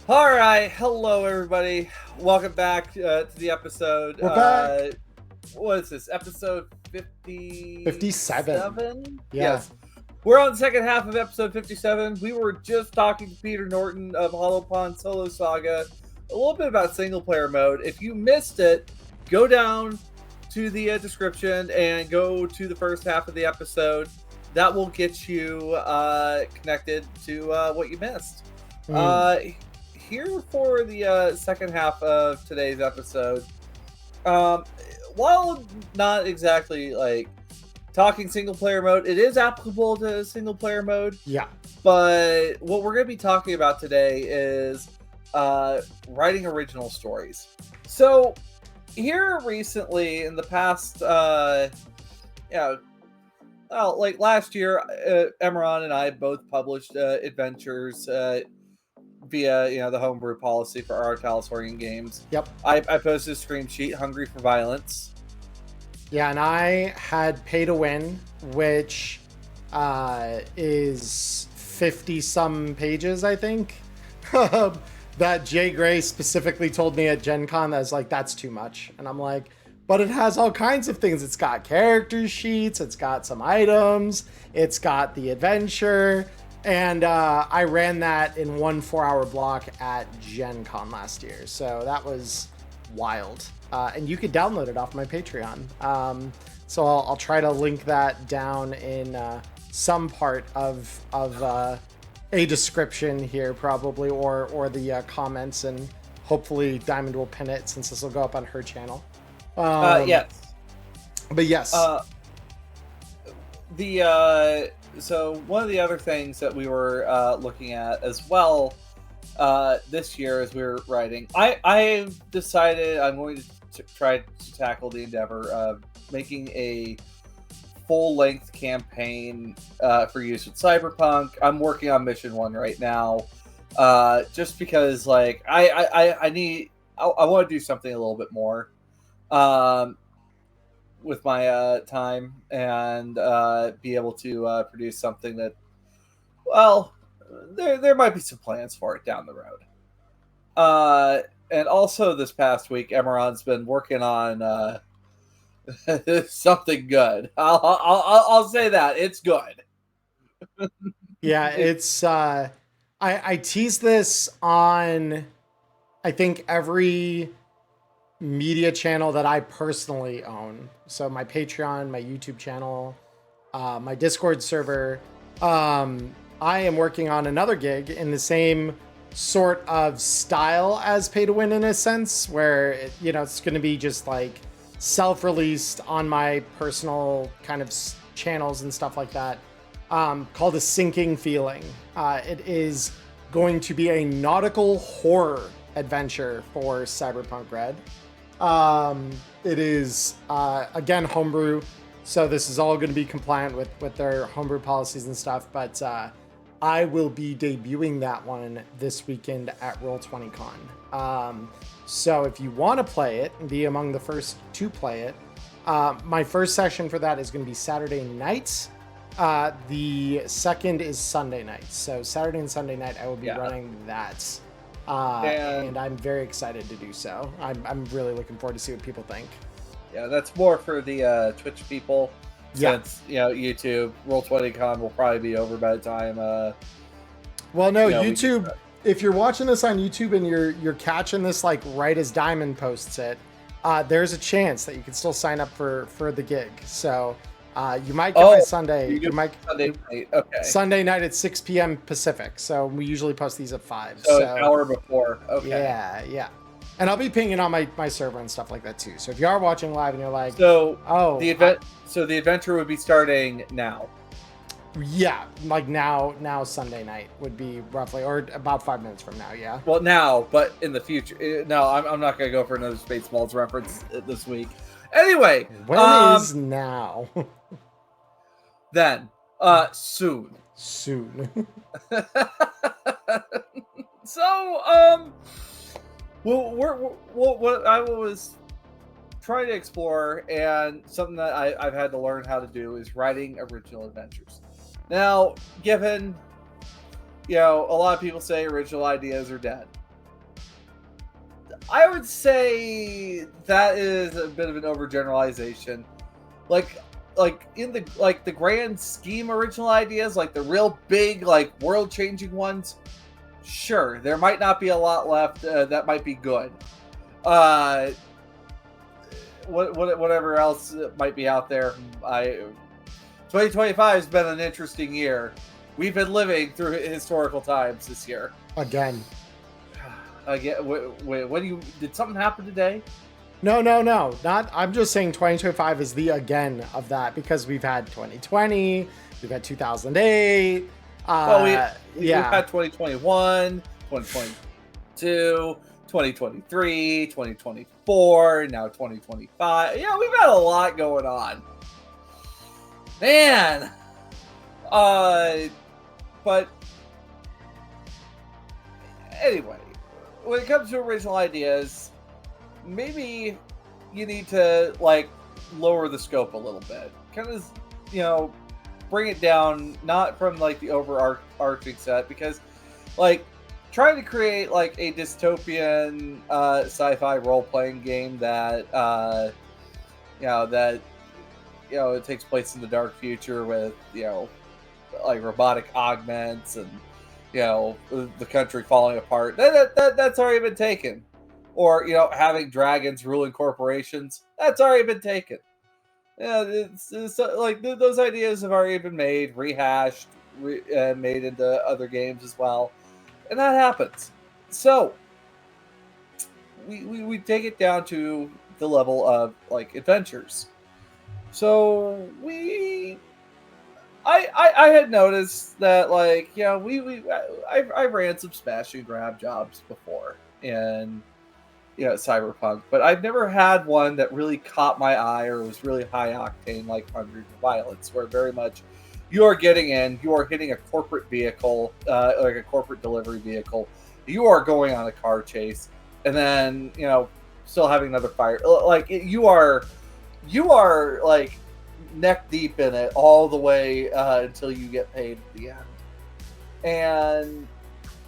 All right, hello everybody. Welcome back to the episode. We're back. What is this? Episode 57? 57. Yeah. Yes. We're on the second half of episode 57. We were just talking to Peter Norton of Hollow Pond Solo Saga a little bit about single player mode. If you missed it, go down to the description and go to the first half of the episode. That will get you connected to what you missed. Here for the second half of today's episode. While not exactly like talking single player mode, it is applicable to single player mode. Yeah. But what we're going to be talking about today is writing original stories. So here recently in the past, like last year, Emmerron and I both published adventures via the homebrew policy for our Talisorian games. Yep. I posted a screen sheet, Hungry for Violence. Yeah, and I had Pay to Win, which is 50-some pages, I think. That Jay Gray specifically told me at Gen Con that's too much. And I'm like, but it has all kinds of things. It's got character sheets, it's got some items, it's got the adventure. And I ran that in 1 4-hour block at Gen Con last year. So that was wild. And you could download it off my Patreon. So I'll try to link that down in some part of a description here probably, or the comments. And hopefully Diamond will pin it since this will go up on her channel. Yes. But yes. So one of the other things that we were looking at as well this year as we were writing, I decided I'm going to try to tackle the endeavor of making a full-length campaign for use with Cyberpunk. I'm working on mission 1 right now, just because like I want to do something a little bit more with my time and be able to produce something that, well, there might be some plans for it down the road. And also this past week, Emmerron's been working on something good. I'll say that it's good. Yeah, it's I tease this on, I think, every media channel that I personally own. So my Patreon, my YouTube channel, my Discord server. I am working on another gig in the same sort of style as Pay to Win, in a sense, where it's going to be just like self-released on my personal kind of channels and stuff like that, called A Sinking Feeling. It is going to be a nautical horror adventure for Cyberpunk RED. It is again homebrew, so this is all going to be compliant with their homebrew policies and stuff, but I will be debuting that one this weekend at Roll20Con. So if you want to play it and be among the first to play it, my first session for that is going to be Saturday nights. The second is Sunday night. So Saturday and Sunday night I will be running that. And I'm very excited to do so. I'm really looking forward to see what people think. Yeah, that's more for the Twitch people. Since YouTube Roll20Con will probably be over by the time. Well, no, YouTube. If you're watching this on YouTube and you're catching this like right as Diamond posts it, there's a chance that you can still sign up for the gig. So you might get my Sunday. You might Sunday night. Okay. Sunday night at 6 p.m. Pacific. So we usually post these at 5. So an hour before. Okay. Yeah. And I'll be pinging on my server and stuff like that too. So if you are watching live and you're like, so the adventure would be starting now. Yeah, like now Sunday night would be roughly, or about 5 minutes from now. Yeah. Well, now, but in the future, no, I'm not gonna go for another Spaceballs reference this week. Anyway, when is now? Then, soon. So, what I was trying to explore, and something that I've had to learn how to do, is writing original adventures. Now, given, a lot of people say original ideas are dead. I would say that is a bit of an overgeneralization. Like in the grand scheme original ideas, like the real big, like world changing ones, sure, there might not be a lot left that might be good. Whatever else might be out there, 2025 has been an interesting year. We've been living through historical times this year. Again. Wait, did something happen today? No. Not. I'm just saying 2025 is the again of that, because we've had 2020, we've had 2008. We've had 2021, 2022, 2023, 2024, now 2025. Yeah, we've had a lot going on. Man. But anyway, when it comes to original ideas, maybe you need to like lower the scope a little bit. Kind of, bring it down, not from like the overarching set, because like trying to create like a dystopian sci-fi role-playing game that it takes place in the dark future with like robotic augments and the country falling apart. That's already been taken. Or having dragons ruling corporations. That's already been taken. It's like those ideas have already been made, rehashed, made into other games as well, and that happens. So we take it down to the level of like adventures. So I had noticed that like I ran some smash and grab jobs before in Cyberpunk, but I've never had one that really caught my eye or was really high octane like Hungry for Violence, where very much you are getting in, you are hitting a corporate vehicle, like a corporate delivery vehicle, you are going on a car chase, and then still having another fire. Like you are like neck deep in it all the way until you get paid at the end. And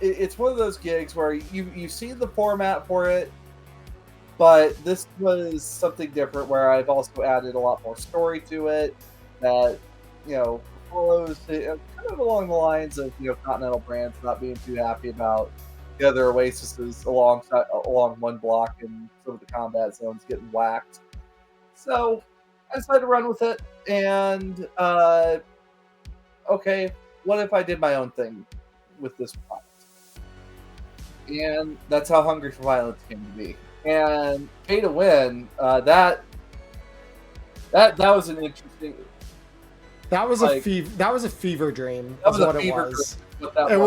it's one of those gigs where you see the format for it, but this was something different where I've also added a lot more story to it that follows kind of along the lines of Continental Brands not being too happy about the other oases along one block and some of the combat zones getting whacked. So I decided to run with it, and okay, what if I did my own thing with this product? And that's how Hungry for Violence came to be. And Pay to Win, that was an interesting. That was a fever dream. That was what it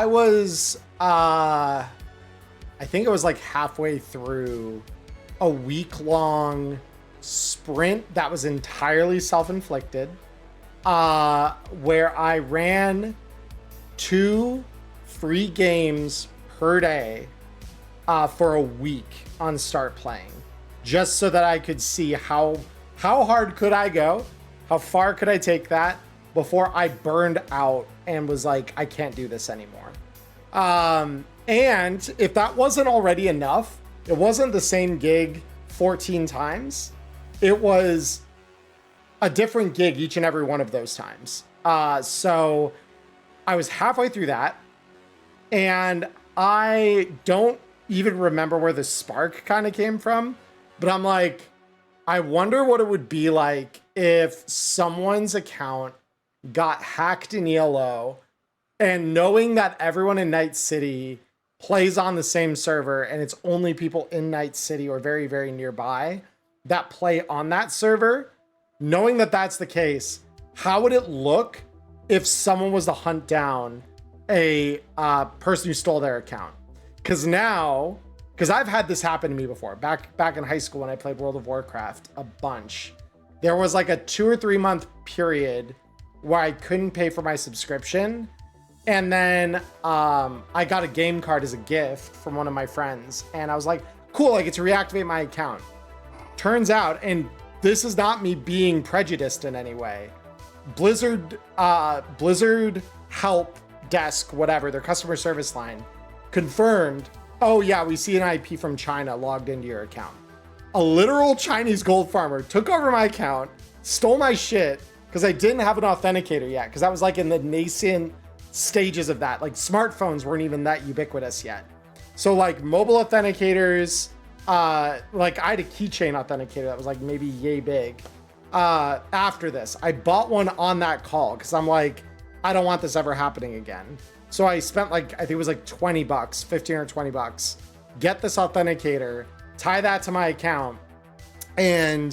was. I think it was like halfway through a week-long sprint that was entirely self-inflicted, where I ran 2 free games per day for a week on StartPlaying, just so that I could see how hard could I go, how far could I take that before I burned out and was like, I can't do this anymore. And if that wasn't already enough, it wasn't the same gig 14 times. It was a different gig each and every one of those times. So I was halfway through that, and I don't even remember where the spark kind of came from, but I'm like, I wonder what it would be like if someone's account got hacked in ELO, and knowing that everyone in Night City plays on the same server and it's only people in Night City or very, very nearby that play on that server, knowing that that's the case, how would it look if someone was to hunt down a person who stole their account? Because I've had this happen to me before. Back in high school when I played World of Warcraft a bunch, there was like a 2 or 3 month period where I couldn't pay for my subscription. And then I got a game card as a gift from one of my friends. And I was like, cool, I get to reactivate my account. Turns out, and this is not me being prejudiced in any way, Blizzard help desk, whatever, their customer service line, confirmed oh yeah, we see an IP from China logged into your account. A literal Chinese gold farmer took over my account, stole my shit because I didn't have an authenticator yet, because that was like in the nascent stages of that. Like smartphones weren't even that ubiquitous yet. So like mobile authenticators, like I had a keychain authenticator that was like maybe yay big. After this, I bought one on that call because I'm like, I don't want this ever happening again. So I spent like, I think it was like 20 bucks, 15 or 20 bucks, get this authenticator, tie that to my account. And,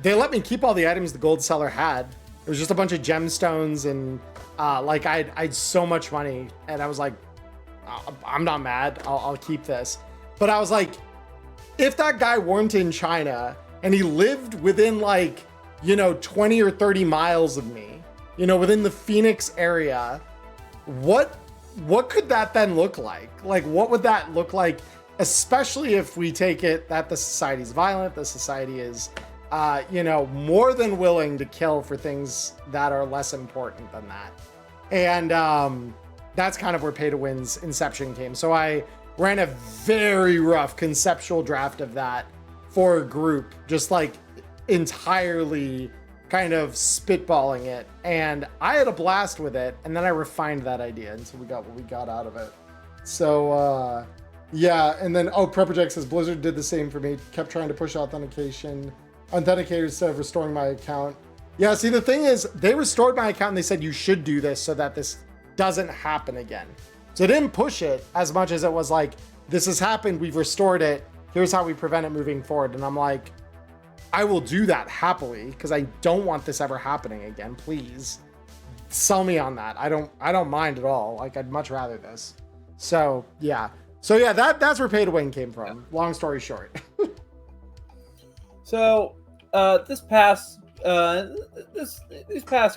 they let me keep all the items the gold seller had. It was just a bunch of gemstones and, like I'd so much money, and I was like, I'm not mad. I'll keep this. But I was like, if that guy weren't in China and he lived within like, 20 or 30 miles of me, within the Phoenix area, what could that then look like? Like, what would that look like? Especially if we take it that the society is violent, the society is, more than willing to kill for things that are less important than that. And that's kind of where Pay to Win's inception came. So I ran a very rough conceptual draft of that for a group, just like entirely kind of spitballing it, and I had a blast with it, and then I refined that idea until we got what we got out of it. So yeah, and then Prepperjack says Blizzard did the same for me, kept trying to push authenticators instead of restoring my account. Yeah, see, the thing is, they restored my account and they said you should do this so that this doesn't happen again. So they didn't push it as much as it was like, this has happened, we've restored it, here's how we prevent it moving forward. And I'm like, I will do that happily because I don't want this ever happening again. Please sell me on that. I don't mind at all. Like, I'd much rather this. So yeah, that's where Pay to Win came from. Yeah. Long story short. So these past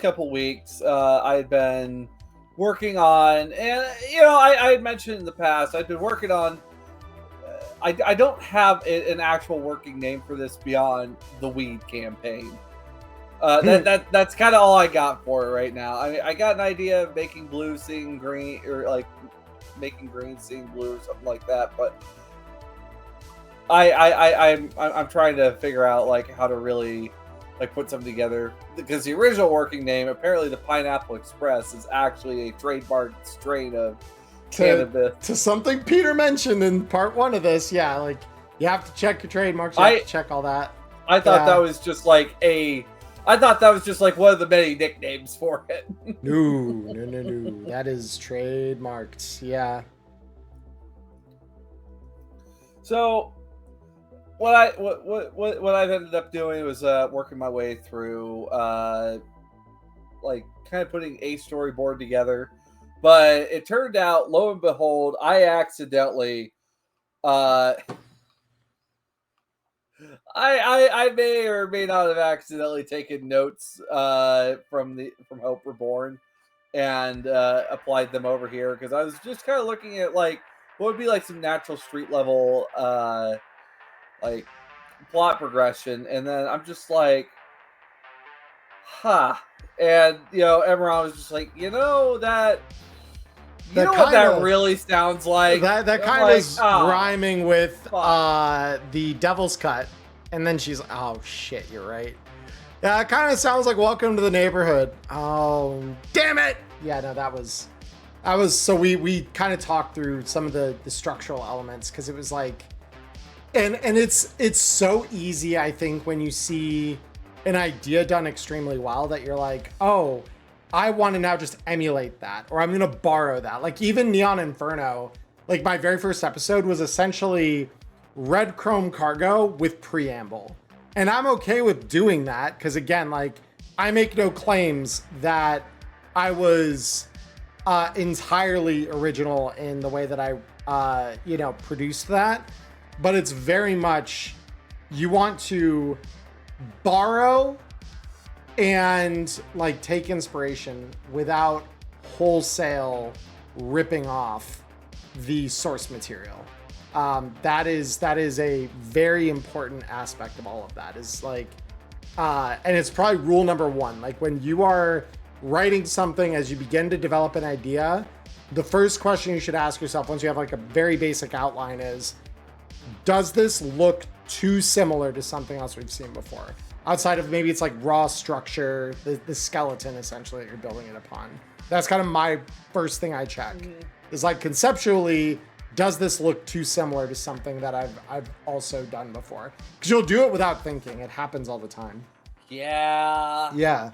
couple weeks, I've been working on, and I had mentioned in the past, I've been working on. I don't have an actual working name for this beyond the weed campaign. That's kind of all I got for it right now. I got an idea of making blue seeing green, or like making green seeing blue, or something like that. But I'm trying to figure out like how to really like put something together, because the original working name, apparently the Pineapple Express, is actually a trademarked strain of cannabis. To something Peter mentioned in part 1 of this, yeah, like you have to check your trademarks, you have to check all that. I thought that was just like one of the many nicknames for it. No. That is trademarked. Yeah. So what I've ended up doing was working my way through like kind of putting a storyboard together. But it turned out, lo and behold, I accidentally, I may or may not have accidentally taken notes from Hope Reborn and applied them over here, because I was just kind of looking at like what would be like some natural street level like plot progression, and then I'm just like, huh. And Emmerron was just like, that. You know what that really sounds like? That kind of is rhyming with the Devil's Cut. And then she's like, oh shit, you're right. Yeah, it kind of sounds like Welcome to the Neighborhood. Oh, damn it! Yeah, no, that was so we kind of talked through some of the structural elements, because it was like, and it's so easy, I think, when you see an idea done extremely well, that you're like, oh, I want to now just emulate that, or I'm going to borrow that. Like even Neon Inferno, like my very first episode was essentially Red Chrome Cargo with preamble. And I'm okay with doing that, because again, like I make no claims that I was entirely original in the way that I, produced that. But it's very much, you want to borrow and like take inspiration without wholesale ripping off the source material. That is a very important aspect of all of that, is like, and it's probably rule number 1. Like when you are writing something, as you begin to develop an idea, the first question you should ask yourself once you have like a very basic outline is, does this look too similar to something else we've seen before? Outside of maybe it's like raw structure, the skeleton essentially that you're building it upon. That's kind of my first thing I check. Is like conceptually, does this look too similar to something that I've also done before? Because you'll do it without thinking. It happens all the time. Yeah. Yeah.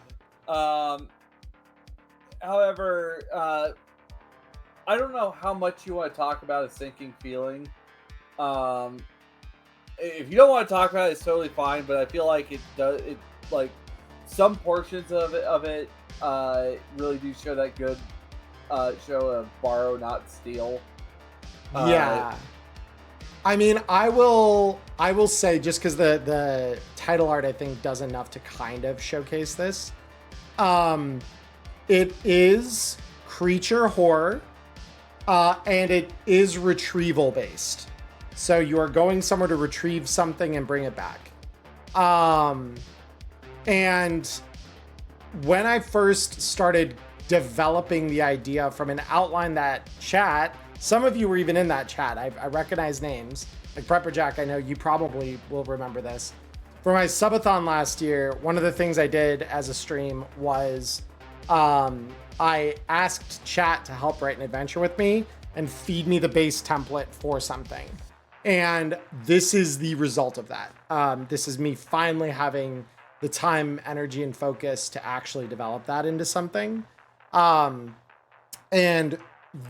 However, I don't know how much you want to talk about a sinking feeling. If you don't want to talk about it, it's totally fine. But I feel like it does. It like some portions of it really do show that good show of borrow, not steal. Yeah. I mean, I will say, just because the title art I think does enough to kind of showcase this. It is creature horror, and it is retrieval based. So you are going somewhere to retrieve something and bring it back. And when I first started developing the idea from an outline that chat, some of you were even in that chat. I recognize names. Like Prepper Jack, I know you probably will remember this. For my subathon last year, one of the things I did as a stream was I asked chat to help write an adventure with me and feed me the base template for something. And this is the result of that. This is me finally having the time, energy, and focus to actually develop that into something. And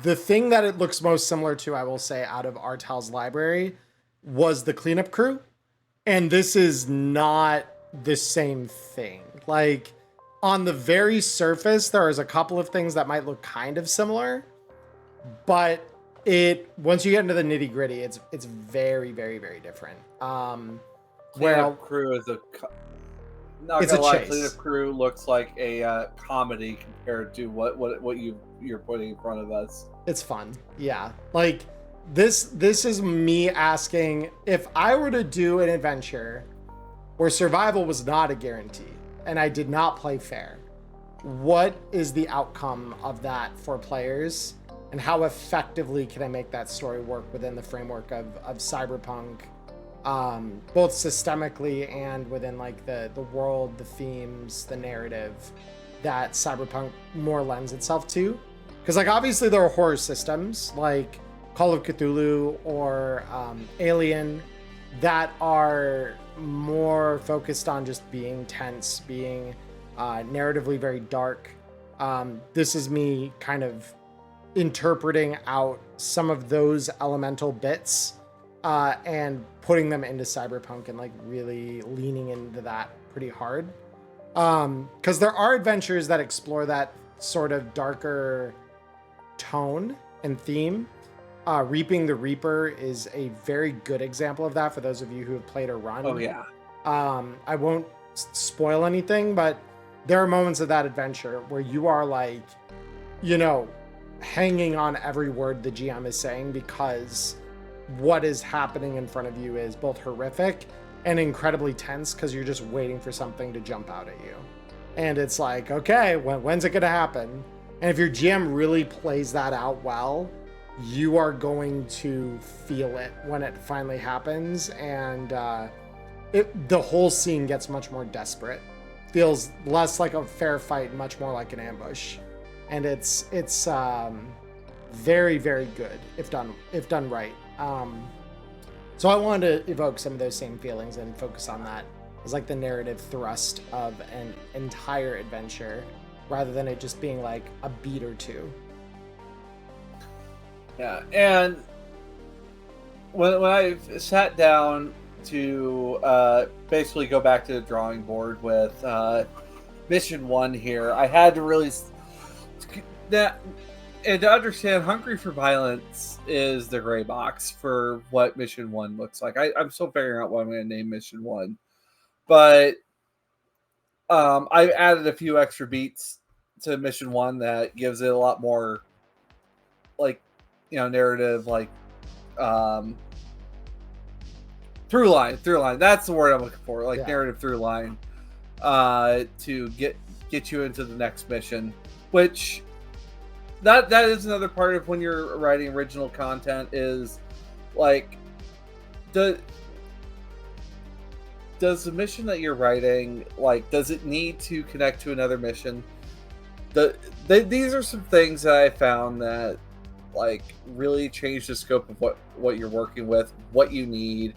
the thing that it looks most similar to, I will say, out of Artel's library was the cleanup crew. And this is not the same thing. Like, on the very surface, there is a couple of things that might look kind of similar, but once you get into the nitty gritty, it's very, very, very different. Cleanup crew is not it's gonna a lie, chase. Cleanup crew looks like a comedy compared to what you're putting in front of us. It's fun. Yeah. Like this is me asking, if I were to do an adventure where survival was not a guarantee and I did not play fair, what is the outcome of that for players? And how effectively can I make that story work within the framework of Cyberpunk, both systemically and within like the world, the themes, the narrative that Cyberpunk more lends itself to? Because like obviously there are horror systems like Call of Cthulhu or Alien that are more focused on just being tense, being narratively very dark. This is me kind of interpreting out some of those elemental bits and putting them into Cyberpunk and like really leaning into that pretty hard. Because there are adventures that explore that sort of darker tone and theme. Reaping the Reaper is a very good example of that for those of you who have played a run. Oh yeah. I won't spoil anything, but there are moments of that adventure where you are like, you know, hanging on every word the GM is saying, because what is happening in front of you is both horrific and incredibly tense, because you're just waiting for something to jump out at you. And it's like, okay, when's it going to happen? And if your GM really plays that out well, you are going to feel it when it finally happens. And the whole scene gets much more desperate. Feels less like a fair fight, much more like an ambush. And it's very, very good if done right. So I wanted to evoke some of those same feelings and focus on that as like the narrative thrust of an entire adventure, rather than it just being like a beat or two. Yeah, and when I sat down to basically go back to the drawing board with Mission 1 here, I had to really and to understand Hungry for Violence is the gray box for what Mission 1 looks like. I'm still figuring out what I'm going to name Mission 1. But I added a few extra beats to Mission 1 that gives it a lot more, like, you know, narrative, like, through line. That's the word I'm looking for. Like, narrative through line to get you into the next mission, which that is another part of when you're writing original content is like does the mission that you're writing, like, does it need to connect to another mission? These are some things that I found that like really change the scope of what you're working with, what you need,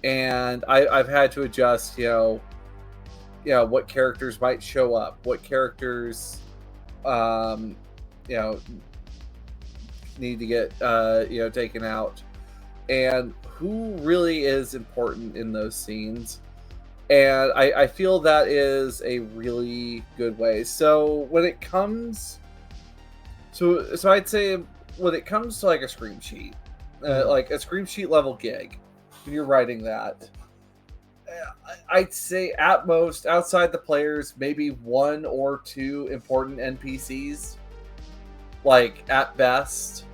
and I've had to adjust, what characters might show up, what characters, you know, need to get taken out, and who really is important in those scenes. And I feel that is a really good way. So when it comes, so I'd say when it comes to like a scream sheet, like a scream sheet level gig, when you're writing that, I'd say at most, outside the players, maybe 1 or 2 important NPCs, like at best,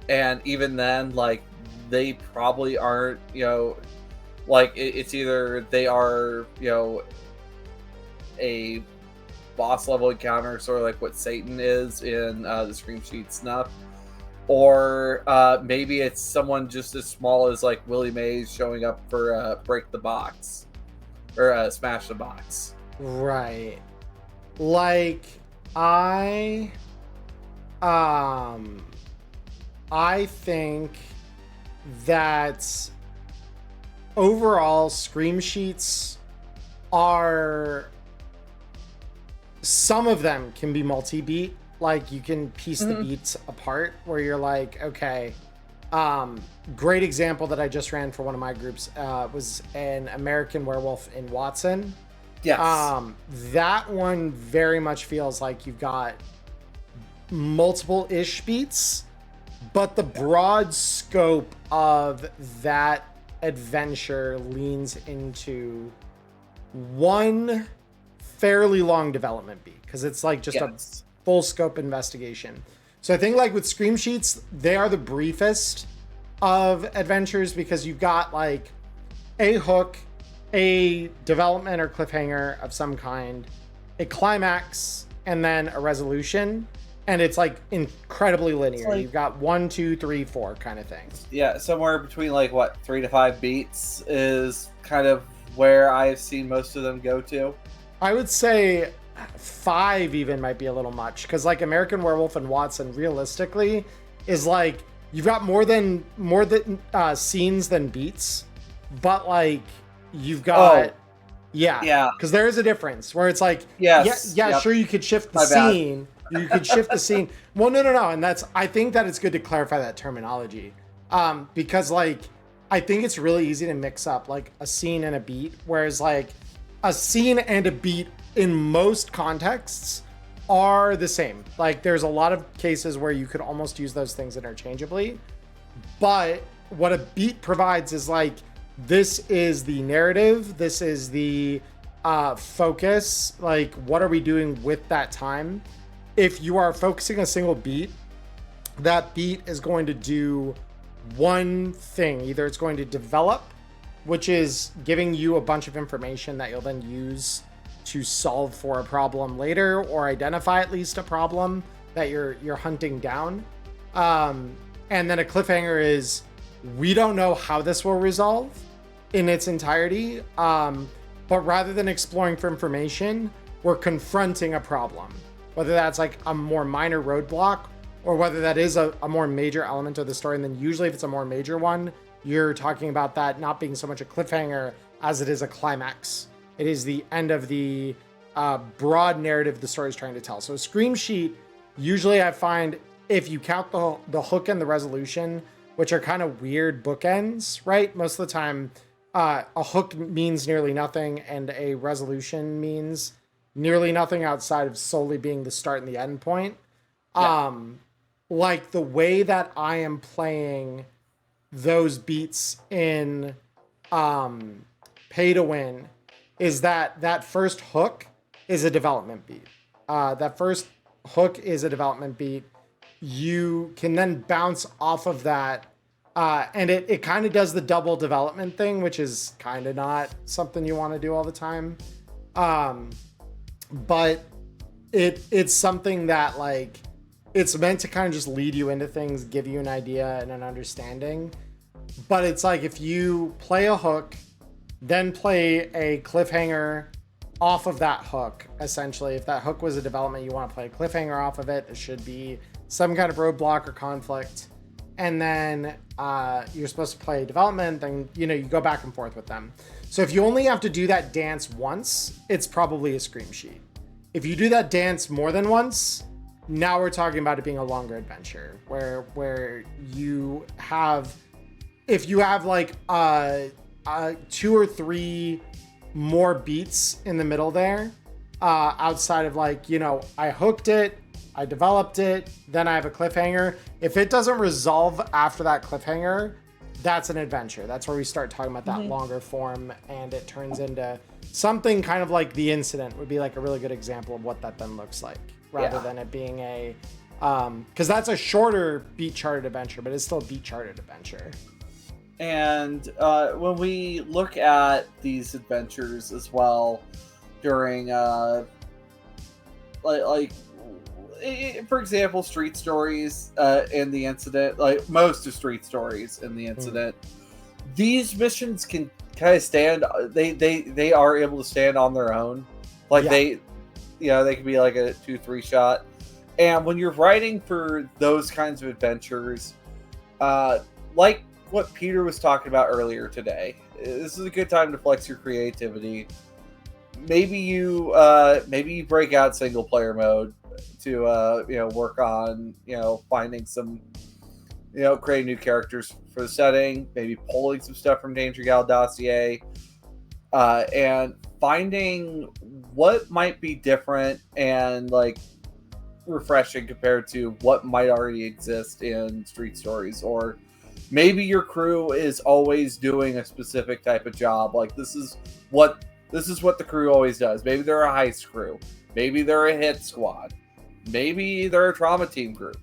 and even then, like they probably aren't, like it's either they are, a boss level encounter, sort of like what Satan is in the Scream Sheet Snuff, or maybe it's someone just as small as like Willie Mays showing up for Break the Box or Smash the Box. Right. Like I think that overall scream sheets are, some of them can be multi-beat, like you can piece the beats apart where you're like, okay, great example that I just ran for one of my groups was an American Werewolf in Watson. Yes. That one very much feels like you've got multiple ish beats, but the broad scope of that adventure leans into one fairly long development beat because it's like just a full scope investigation. So I think like with scream sheets, they are the briefest of adventures because you've got like a hook, a development or cliffhanger of some kind, a climax, and then a resolution. And it's like incredibly linear. Like, you've got 1, 2, 3, 4 kind of things. Yeah, somewhere between like 3 to 5 beats is kind of where I've seen most of them go to. I would say 5 even might be a little much because like American Werewolf and Watson realistically is like you've got more than scenes than beats, but like you've got because there is a difference where it's like sure you could shift the scene. You could shift the scene. Well, no. And I think that it's good to clarify that terminology. Because like, I think it's really easy to mix up like a scene and a beat. Whereas like a scene and a beat in most contexts are the same. Like there's a lot of cases where you could almost use those things interchangeably. But what a beat provides is like, this is the narrative. This is the focus. Like, what are we doing with that time? If you are focusing a single beat, that beat is going to do one thing. Either it's going to develop, which is giving you a bunch of information that you'll then use to solve for a problem later or identify at least a problem that you're hunting down. And then a cliffhanger is, we don't know how this will resolve in its entirety. But rather than exploring for information, we're confronting a problem. Whether that's like a more minor roadblock or whether that is a more major element of the story. And then usually if it's a more major one, you're talking about that not being so much a cliffhanger as it is a climax. It is the end of the broad narrative the story is trying to tell. So a scream sheet, usually I find if you count the hook and the resolution, which are kind of weird bookends, right? Most of the time, a hook means nearly nothing and a resolution means nearly nothing outside of solely being the start and the end point. Like the way that I am playing those beats in Pay to Win is that first hook is a development beat. That first hook is a development beat. You can then bounce off of that. And it kind of does the double development thing, which is kind of not something you want to do all the time. But it's something that like it's meant to kind of just lead you into things, give you an idea and an understanding. But it's like if you play a hook, then play a cliffhanger off of that hook, essentially. If that hook was a development, you want to play a cliffhanger off of it. There should be some kind of roadblock or conflict. And then you're supposed to play development, then you go back and forth with them. So if you only have to do that dance once, it's probably a scream sheet. If you do that dance more than once, now we're talking about it being a longer adventure where you have, if you have like 2 or 3 more beats in the middle there, outside of like, I hooked it, I developed it, then I have a cliffhanger. If it doesn't resolve after that cliffhanger, that's an adventure. That's where we start talking about that longer form, and it turns into something kind of like The Incident would be like a really good example of what that then looks like, rather than it being a, because that's a shorter beat charted adventure, but it's still a beat charted adventure. And when we look at these adventures as well during for example, Street Stories in The Incident, like most of Street Stories in The Incident, these missions can kind of stand, they are able to stand on their own. Like they can be like a 2-3 shot. And when you're writing for those kinds of adventures, like what Peter was talking about earlier today, this is a good time to flex your creativity. Maybe you break out single player mode to work on finding some creating new characters for the setting, maybe pulling some stuff from Danger Gal Dossier, and finding what might be different and like refreshing compared to what might already exist in Street Stories. Or maybe your crew is always doing a specific type of job. Like this is what the crew always does. Maybe they're a heist crew. Maybe they're a hit squad. Maybe they're a trauma team group.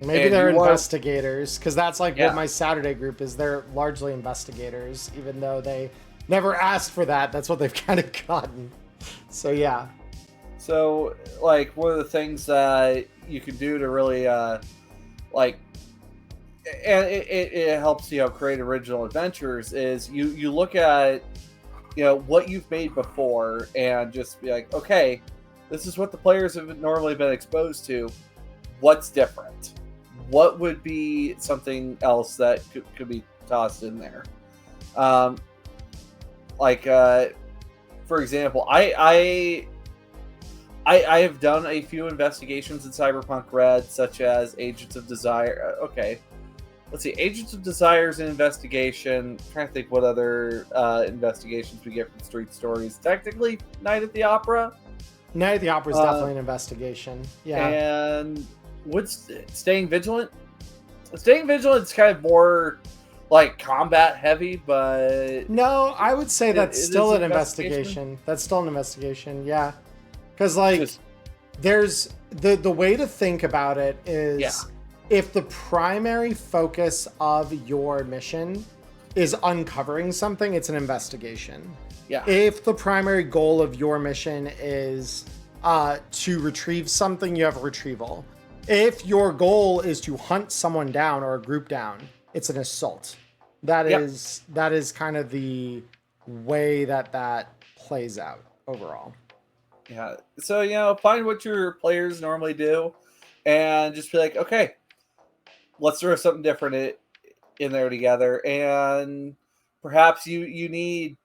Maybe they're investigators, because that's like what my Saturday group is. They're largely investigators, even though they never asked for that. That's what they've kind of gotten. So yeah. So like one of the things that you can do to really and it helps create original adventures is you look at what you've made before and just be like, okay, this is what the players have normally been exposed to. What's different? What would be something else that could be tossed in there? For example, I have done a few investigations in Cyberpunk RED, such as Agents of Desire. Okay, let's see. Agents of Desire is an investigation. I'm trying to think what other investigations we get from Street Stories. Technically, Night at the Opera. Night at the Opera is definitely an investigation. Yeah. And what's Staying Vigilant? Staying Vigilant is kind of more like combat heavy, but no, I would say that's still an investigation. That's still an investigation. Yeah. Because there's the way to think about it is if the primary focus of your mission is uncovering something, it's an investigation. Yeah. If the primary goal of your mission is to retrieve something, you have a retrieval. If your goal is to hunt someone down or a group down, it's an assault. That is kind of the way that plays out overall. Yeah. So, find what your players normally do and just be like, okay, let's throw something different in there together. And perhaps you need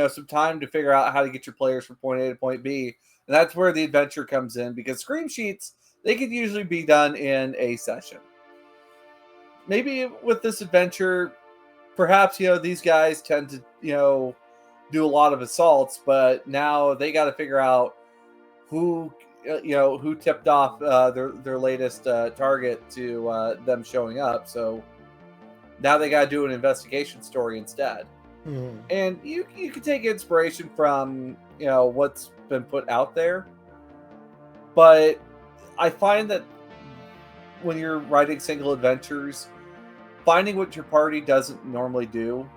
some time to figure out how to get your players from point A to point B. And that's where the adventure comes in, because screen sheets, they could usually be done in a session. Maybe with this adventure, perhaps, these guys tend to, do a lot of assaults, but now they got to figure out who tipped off their latest target to them showing up. So now they got to do an investigation story instead. Mm-hmm. And you can take inspiration from what's been put out there, but I find that when you're writing single adventures, finding what your party doesn't normally do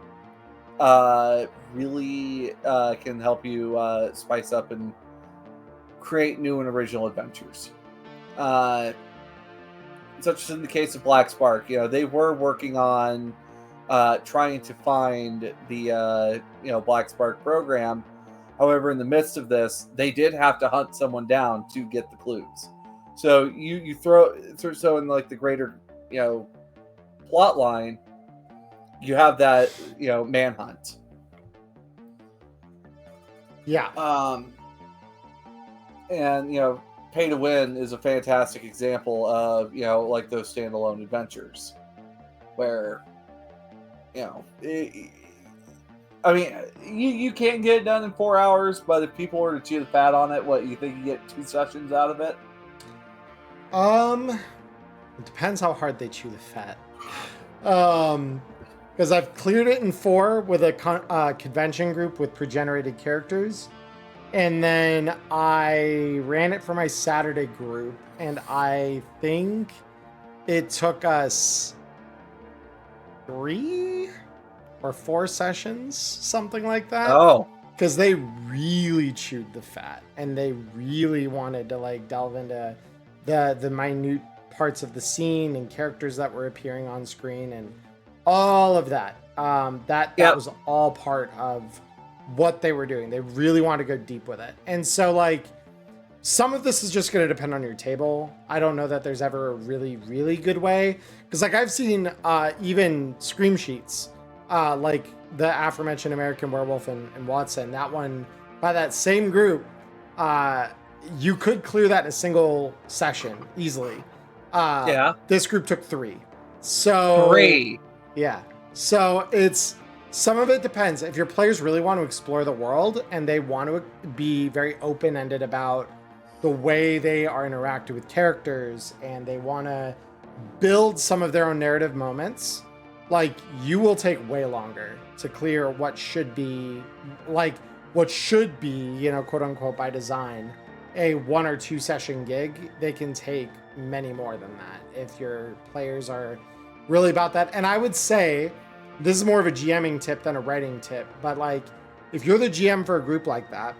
really can help you spice up and create new and original adventures. such as in the case of Black Spark, they were working on trying to find the Black Spark program. However, in the midst of this, they did have to hunt someone down to get the clues. So you throw so in like the greater plot line, you have that manhunt. Yeah. And Pay to Win is a fantastic example of like those standalone adventures where I mean, you can't get it done in 4 hours, but if people were to chew the fat on it, what, you think you get 2 sessions out of it? It depends how hard they chew the fat. Because I've cleared it in 4 with a convention group with pre-generated characters, and then I ran it for my Saturday group, and I think it took us 3 or 4 sessions, something like that. Oh, because they really chewed the fat, and they really wanted to like delve into the minute parts of the scene and characters that were appearing on screen and all of that. That was all part of what they were doing. They really want to go deep with it, and so like some of this is just going to depend on your table. I don't know that there's ever a really, really good way, because like I've seen even scream sheets, like the aforementioned American Werewolf and Watson, that one by that same group, you could clear that in a single session easily. This group took 3. So 3. Yeah. So it's, some of it depends. If your players really want to explore the world and they want to be very open-ended about the way they are interacting with characters, and they want to build some of their own narrative moments, like you will take way longer to clear what should be quote unquote by design a 1 or 2 session gig. They can take many more than that if your players are really about that. And I would say this is more of a GMing tip than a writing tip, but like if you're the GM for a group like that,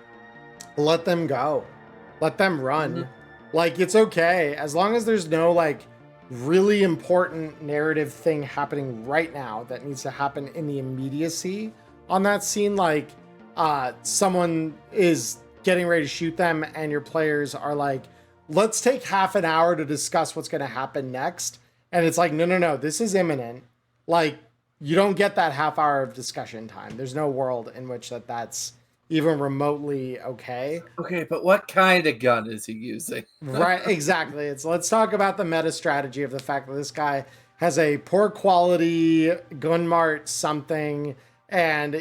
let them go. Let them run. Mm-hmm. Like, it's okay. As long as there's no like really important narrative thing happening right now that needs to happen in the immediacy on that scene, like someone is getting ready to shoot them and your players are like, let's take half an hour to discuss what's going to happen next. And it's like, no, this is imminent. Like, you don't get that half hour of discussion time. There's no world in which that's even remotely okay. Okay, but what kind of gun is he using? Right, exactly. Let's talk about the meta strategy of the fact that this guy has a poor quality gunmart something, and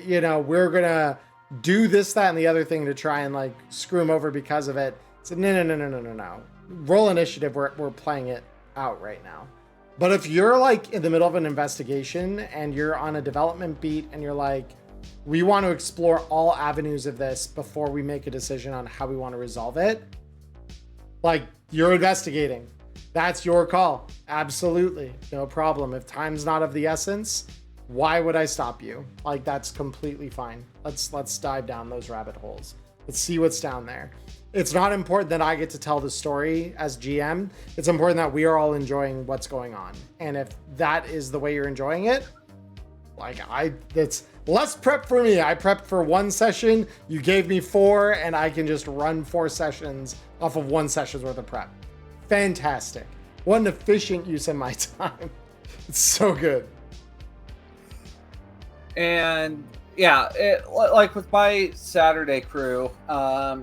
we're gonna do this, that, and the other thing to try and like screw him over because of it. So no. Roll initiative. We're playing it out right now. But if you're like in the middle of an investigation and you're on a development beat and you're like, we want to explore all avenues of this before we make a decision on how we want to resolve it, like, you're investigating. That's your call. Absolutely. No problem. If time's not of the essence, why would I stop you? Like, that's completely fine. Let's dive down those rabbit holes. Let's see what's down there. It's not important that I get to tell the story as GM. It's important that we are all enjoying what's going on. And if that is the way you're enjoying it, like, it's less prep for me. I prepped for 1 session. You gave me 4, and I can just run 4 sessions off of 1 session's worth of prep. Fantastic. What an efficient use of my time. It's so good. And yeah, like with my Saturday crew, there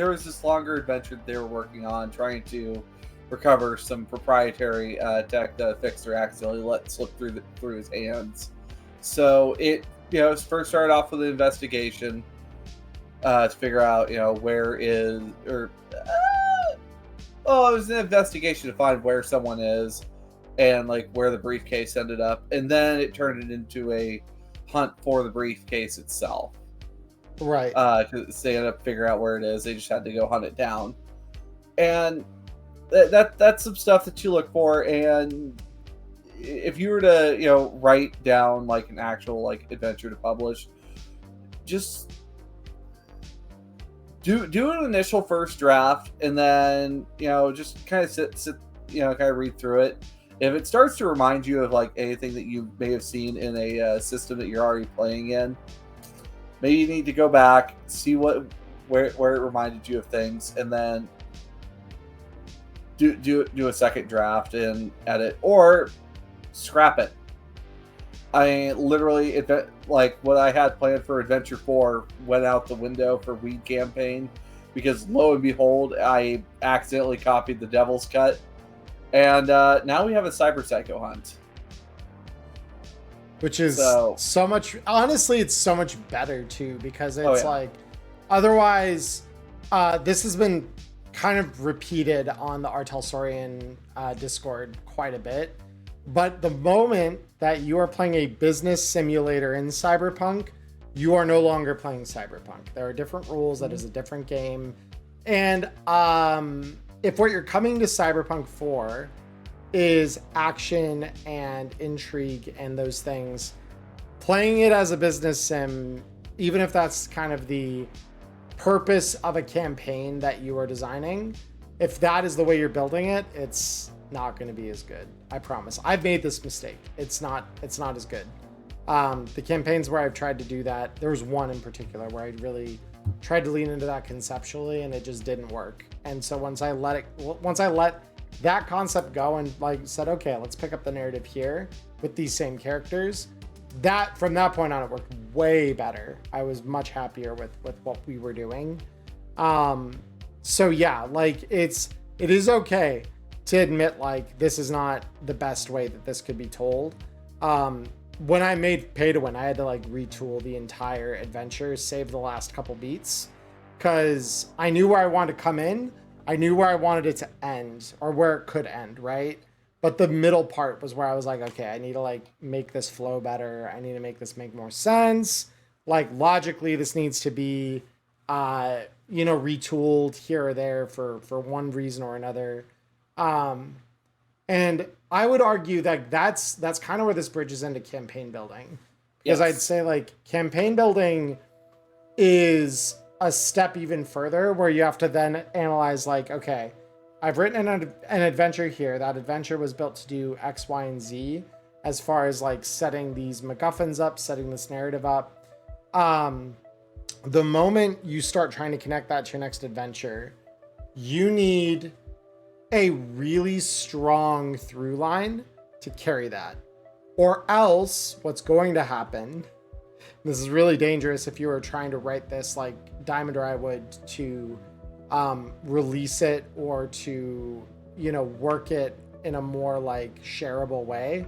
was this longer adventure that they were working on, trying to recover some proprietary tech that Fixer accidentally let slip through his hands. So it first started off with an investigation to figure out where is, or it was an investigation to find where someone is and like where the briefcase ended up, and then it turned it into a hunt for the briefcase itself. Right. Because they ended up figuring out where it is. They just had to go hunt it down, and that's some stuff that you look for. And if you were to write down like an actual like adventure to publish, just do an initial first draft, and then just kind of sit kind of read through it. If it starts to remind you of like anything that you may have seen in a system that you're already playing in, maybe you need to go back, see where it reminded you of things, and then do a second draft and edit, or scrap it. I mean, literally, like what I had planned for Adventure 4 went out the window for Weed Campaign, because lo and behold, I accidentally copied the Devil's Cut, and now we have a Cyber Psycho Hunt. Which is so much, honestly, it's so much better too, because it's like, otherwise, this has been kind of repeated on the Artelsorian Discord quite a bit. But the moment that you are playing a business simulator in Cyberpunk, you are no longer playing Cyberpunk. There are different rules. That is a different game. And if what you're coming to Cyberpunk for is action and intrigue and those things, playing it as a business sim, even if that's kind of the purpose of a campaign that you are designing, if that is the way you're building it, it's not going to be as good. I promise. I've made this mistake. It's not as good. The campaigns where I've tried to do that, there was one in particular where I really tried to lean into that conceptually, and it just didn't work. And so once I let that concept go and like said, okay, let's pick up the narrative here with these same characters, that from that point on, it worked way better. I was much happier with what we were doing. So yeah, like it is okay to admit like this is not the best way that this could be told. When I made Pay to Win, I had to like retool the entire adventure, save the last couple beats, because I knew where I wanted to come in. I knew where I wanted it to end, or where it could end, right? But the middle part was where I was like, okay, I need to like make this flow better. I need to make this make more sense. Like logically, this needs to be, retooled here or there for one reason or another. And I would argue that that's kind of where this bridges into campaign building, because I'd say like campaign building is a step even further, where you have to then analyze like, okay, I've written an adventure here. That adventure was built to do X, Y, and Z as far as like setting these MacGuffins up, setting this narrative up. The moment you start trying to connect that to your next adventure, you need a really strong through line to carry that. Or else what's going to happen, this is really dangerous if you were trying to write this like Diamond or I would, to release it or to, work it in a more like shareable way.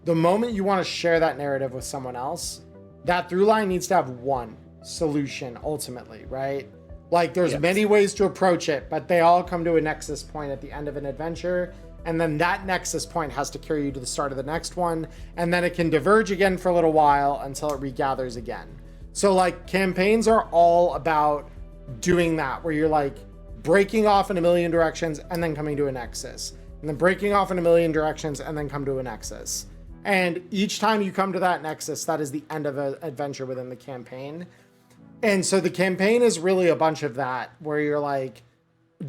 The moment you want to share that narrative with someone else, that through line needs to have one solution ultimately, right? Like there's many ways to approach it, but they all come to a nexus point at the end of an adventure. And then that nexus point has to carry you to the start of the next one. And then it can diverge again for a little while until it regathers again. So like campaigns are all about doing that, where you're like breaking off in a million directions and then coming to a nexus, and then breaking off in a million directions and then come to a nexus. And each time you come to that nexus, that is the end of an adventure within the campaign. And so the campaign is really a bunch of that, where you're like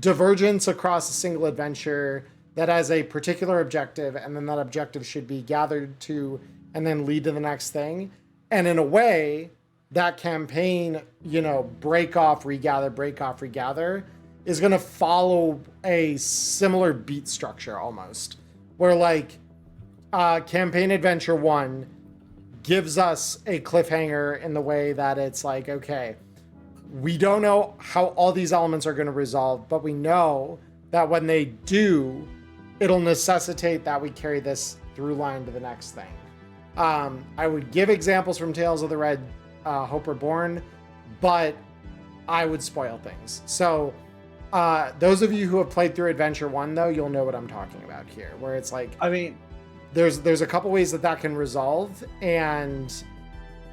divergence across a single adventure that has a particular objective, and then that objective should be gathered to and then lead to the next thing. And in a way, that campaign, break off, regather is going to follow a similar beat structure almost, where like campaign adventure 1 gives us a cliffhanger in the way that it's like, okay, we don't know how all these elements are going to resolve, but we know that when they do, it'll necessitate that we carry this through line to the next thing. I would give examples from Tales of the Red, Hope Reborn, but I would spoil things. So those of you who have played through Adventure 1, though, you'll know what I'm talking about here, where it's like, I mean, there's a couple ways that can resolve, and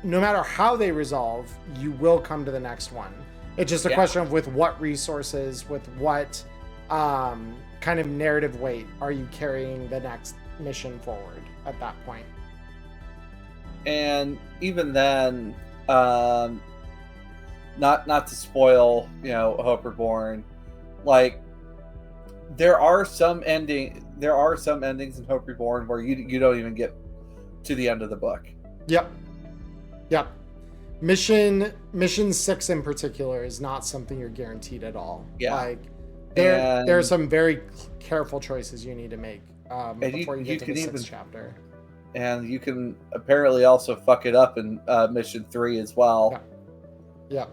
no matter how they resolve, you will come to the next one. It's just a question of with what resources, with what kind of narrative weight are you carrying the next mission forward at that point. And even then, not to spoil, Hope Reborn, like there are some endings in Hope Reborn where you don't even get to the end of the book. Yep. Mission 6 in particular is not something you're guaranteed at all. Yeah. Like there are some very careful choices you need to make before you get to the 6th chapter. And you can apparently also fuck it up in Mission 3 as well. Yeah.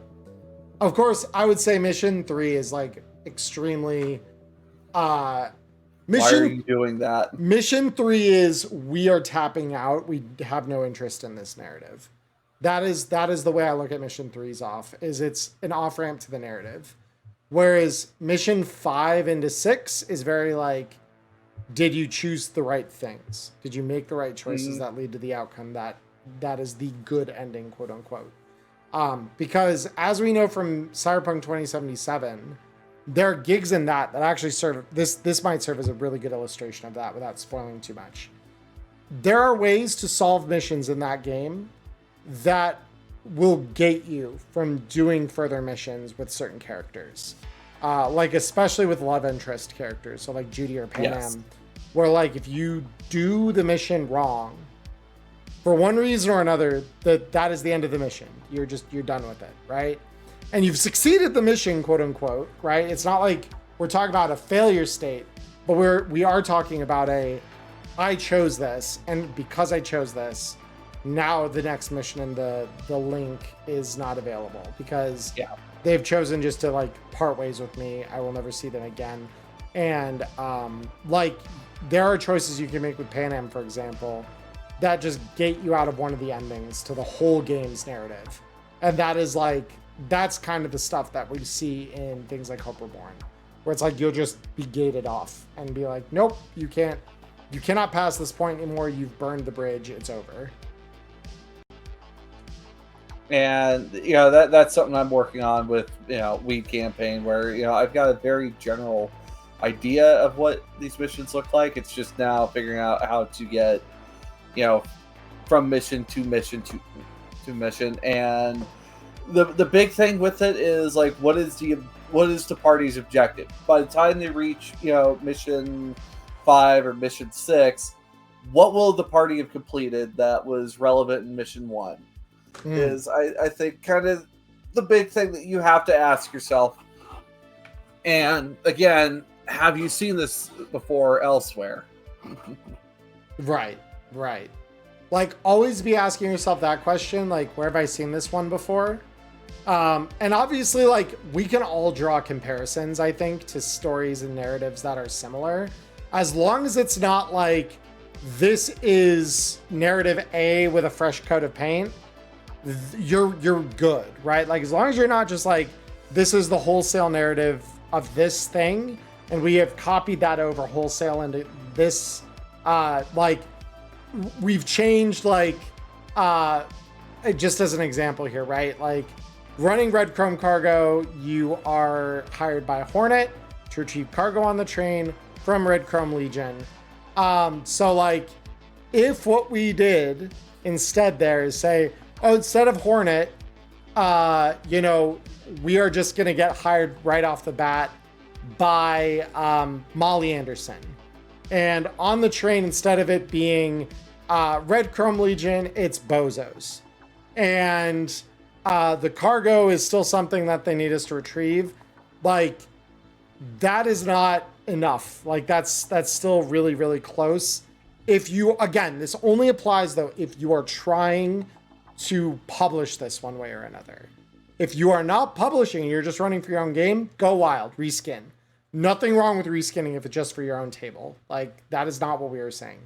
Of course, I would say Mission 3 is like extremely Why are you doing that? Mission 3 is we are tapping out. We have no interest in this narrative. That is the way I look at Mission 3's off, is it's an off-ramp to the narrative. Whereas Mission 5 into 6 is very like, did you choose the right things? Did you make the right choices that lead to the outcome that is the good ending, quote unquote? Because as we know from Cyberpunk 2077, there are gigs in that actually serve, this might serve as a really good illustration of that without spoiling too much. There are ways to solve missions in that game that will gate you from doing further missions with certain characters. Like especially with love interest characters, so like Judy or Panam, where like if you do the mission wrong, for one reason or another, that is the end of the mission. You're done with it, right? And you've succeeded the mission, quote unquote, right? It's not like we're talking about a failure state, but we are talking about I chose this, and because I chose this, now the next mission in the link is not available because they've chosen just to like part ways with me. I will never see them again. And like there are choices you can make with Panam, for example, that just gate you out of one of the endings to the whole game's narrative. And that is like, that's kind of the stuff that we see in things like Hope Reborn, where it's like you'll just be gated off and be like, nope, you cannot pass this point anymore. You've burned the bridge. It's over. And that's something I'm working on with Weed Campaign, where I've got a very general idea of what these missions look like. It's just now figuring out how to get from mission to mission to mission. And the big thing with it is like, what is the party's objective? By the time they reach mission 5 or mission 6, what will the party have completed that was relevant in mission 1? Is I think kind of the big thing that you have to ask yourself. And again, have you seen this before elsewhere? Right. Like always be asking yourself that question, like, where have I seen this one before? And obviously, like, we can all draw comparisons, I think, to stories and narratives that are similar, as long as it's not like this is narrative A with a fresh coat of paint. You're good, right? Like as long as you're not just like, this is the wholesale narrative of this thing and we have copied that over wholesale into this, like we've changed, like just as an example here, right? Like running Red Chrome cargo, you are hired by Hornet to retrieve cargo on the train from Red Chrome Legion. So like if what we did instead there is say, oh, instead of Hornet, we are just going to get hired right off the bat by Molly Anderson. And on the train, instead of it being Red Chrome Legion, it's Bozos. And the cargo is still something that they need us to retrieve. Like, that is not enough. Like, that's still really, really close. If you, again, this only applies, though, if you are trying to publish this one way or another. If you are not publishing, you're just running for your own game, go wild, reskin. Nothing wrong with reskinning if it's just for your own table. Like, that is not what we are saying.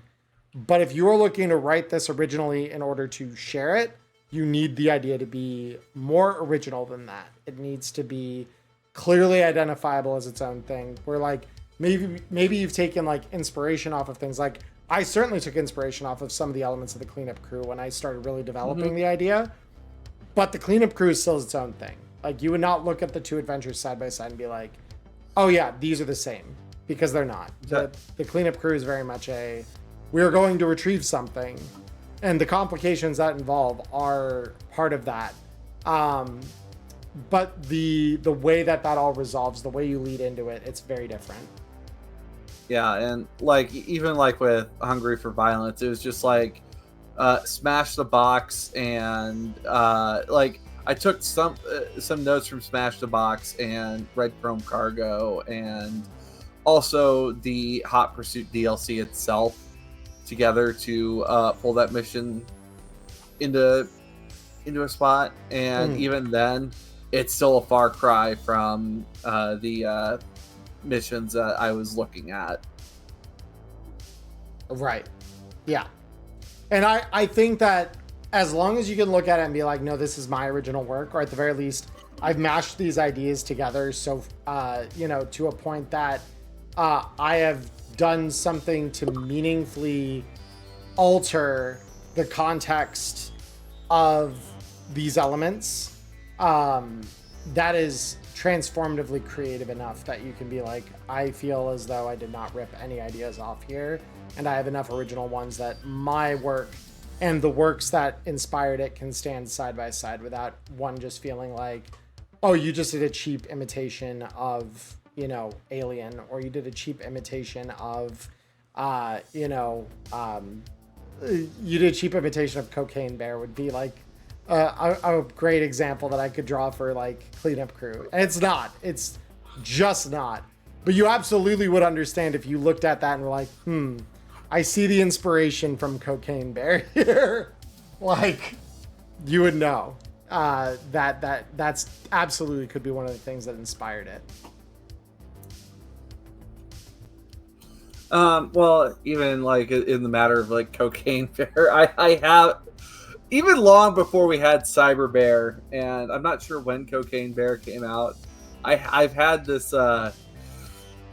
But if you are looking to write this originally in order to share it, you need the idea to be more original than that. It needs to be clearly identifiable as its own thing. Where like, maybe you've taken like inspiration off of things like, I certainly took inspiration off of some of the elements of the Cleanup Crew when I started really developing the idea, but the Cleanup Crew is still its own thing. Like you would not look at the two adventures side by side and be like, oh yeah, these are the same, because they're not. The Cleanup Crew is very much we're going to retrieve something, and the complications that involve are part of that. but the way that all resolves, the way you lead into it, it's very different. Yeah, and like even like with Hungry for Violence, it was just like Smash the Box, and like I took some notes from Smash the Box and Red Chrome Cargo, and also the Hot Pursuit DLC itself together to pull that mission into a spot. And even then, it's still a far cry from the missions that I was looking at. Right. Yeah. And I think that as long as you can look at it and be like, no, this is my original work, or at the very least, I've mashed these ideas together. So, to a point that I have done something to meaningfully alter the context of these elements, that is transformatively creative enough that you can be like, I feel as though I did not rip any ideas off here, and I have enough original ones that my work and the works that inspired it can stand side by side without one just feeling like, oh, you just did a cheap imitation of, Alien, or you did a cheap imitation of, you did a cheap imitation of Cocaine Bear, would be like a great example that I could draw for like Cleanup Crew. And it's not. It's just not. But you absolutely would understand if you looked at that and were like, I see the inspiration from Cocaine Bear here. Like, you would know that's absolutely could be one of the things that inspired it. Well, even like in the matter of like Cocaine Bear, I have, even long before we had Cyber Bear, and I'm not sure when Cocaine Bear came out, I've had this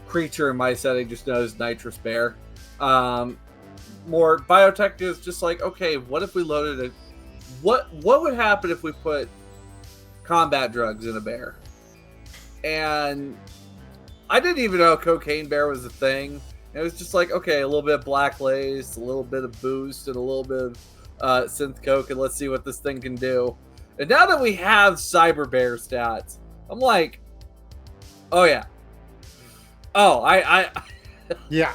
creature in my setting just known as Nitrous Bear. More biotech is just like, okay, what if we loaded it? What would happen if we put combat drugs in a bear? And I didn't even know Cocaine Bear was a thing. It was just like, okay, a little bit of Black Lace, a little bit of Boost, and a little bit of Synth Coke, and let's see what this thing can do. And now that we have Cyber Bear stats, I'm like, oh yeah. Oh, yeah.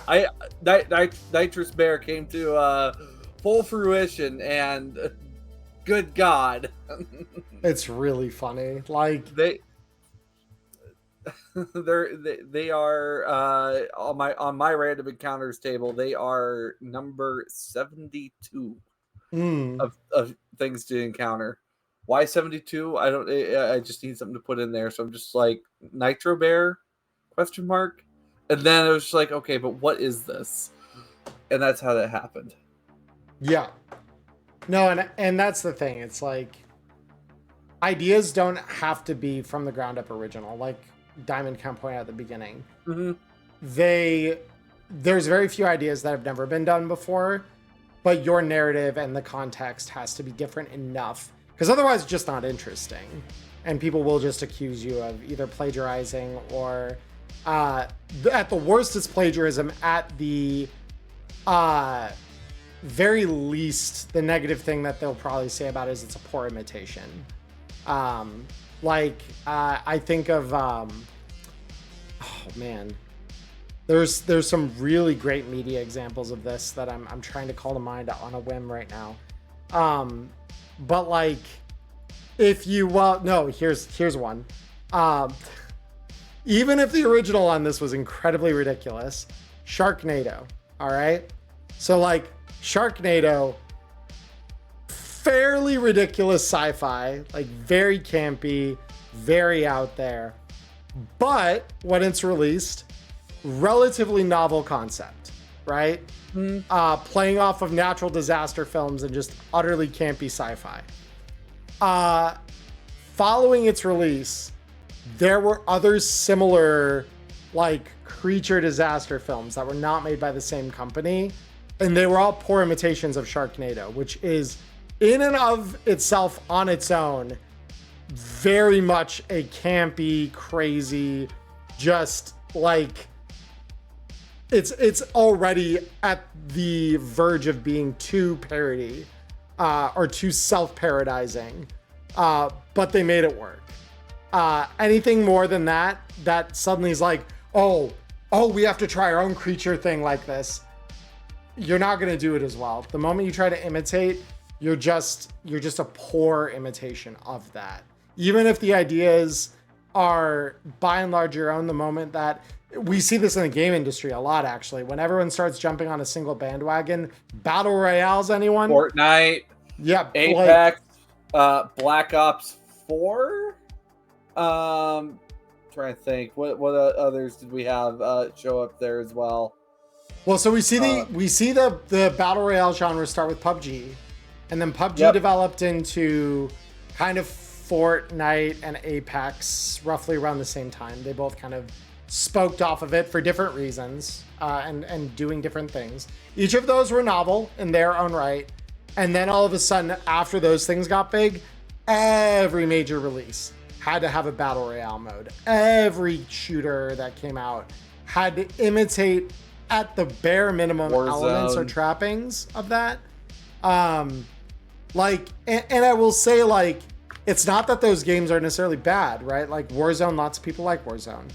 Nitrous Bear came to full fruition, and good God. It's really funny. Like they are on my random encounters table. They are number 72 of things to encounter. Why 72? I just need something to put in there. So I'm just like, Nitro Bear ? And then it was just like, okay, but what is this? And that's how that happened. Yeah. No, and that's the thing. It's like, ideas don't have to be from the ground up original. Like Diamond can point out at the beginning. Mm-hmm. There's very few ideas that have never been done before, but your narrative and the context has to be different enough, because otherwise it's just not interesting. And people will just accuse you of either plagiarizing or at the worst it's plagiarism. At the very least, the negative thing that they'll probably say about it is it's a poor imitation. I think of oh man, there's some really great media examples of this that I'm trying to call to mind on a whim right now. But like, if you here's one. Even if the original on this was incredibly ridiculous, Sharknado. All right, so like Sharknado, fairly ridiculous sci-fi, like very campy, very out there. But when it's released, relatively novel concept, right? Playing off of natural disaster films and just utterly campy sci-fi. Following its release, there were other similar like creature disaster films that were not made by the same company, and they were all poor imitations of Sharknado, which is in and of itself on its own very much a campy, crazy, just like it's already at the verge of being too parody or too self-parodizing, but they made it work. Anything more than that suddenly is like, oh, we have to try our own creature thing like this. You're not going to do it as well. The moment you try to imitate, you're just a poor imitation of that. Even if the ideas are by and large your own, the moment that we see this in the game industry a lot, actually, when everyone starts jumping on a single bandwagon, battle royales, anyone? Fortnite. Yeah. Apex. Black Ops 4. Trying to think. What others did we have show up there as well? Well, so we see the battle royale genre start with PUBG, and then PUBG developed into kind of Fortnite and Apex roughly around the same time. They both kind of spoked off of it for different reasons and doing different things. Each of those were novel in their own right. And then all of a sudden, after those things got big, every major release had to have a battle royale mode. Every shooter that came out had to imitate at the bare minimum elements or trappings of that. And I will say, like, it's not that those games are necessarily bad, right? Like Warzone, lots of people like Warzone.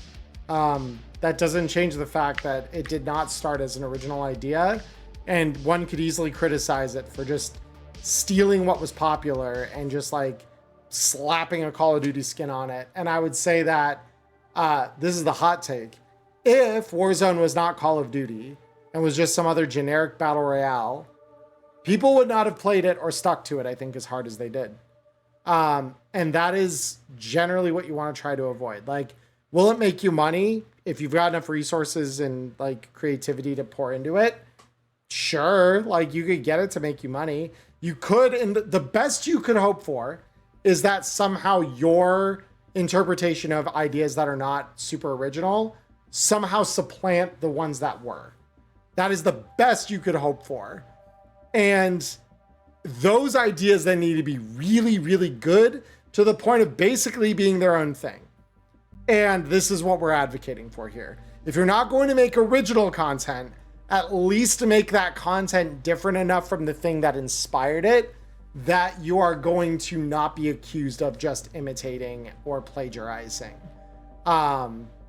That doesn't change the fact that it did not start as an original idea, and one could easily criticize it for just stealing what was popular and just like slapping a Call of Duty skin on it. And I would say that this is the hot take. If Warzone was not Call of Duty and was just some other generic battle royale, people would not have played it or stuck to it, I think, as hard as they did. And that is generally what you want to try to avoid. Like, will it make you money if you've got enough resources and like creativity to pour into it? Sure, like you could get it to make you money. You could, and the best you could hope for is that somehow your interpretation of ideas that are not super original somehow supplant the ones that were. That is the best you could hope for. And those ideas then need to be really, really good to the point of basically being their own thing. And this is what we're advocating for here. If you're not going to make original content, at least to make that content different enough from the thing that inspired it, that you are going to not be accused of just imitating or plagiarizing.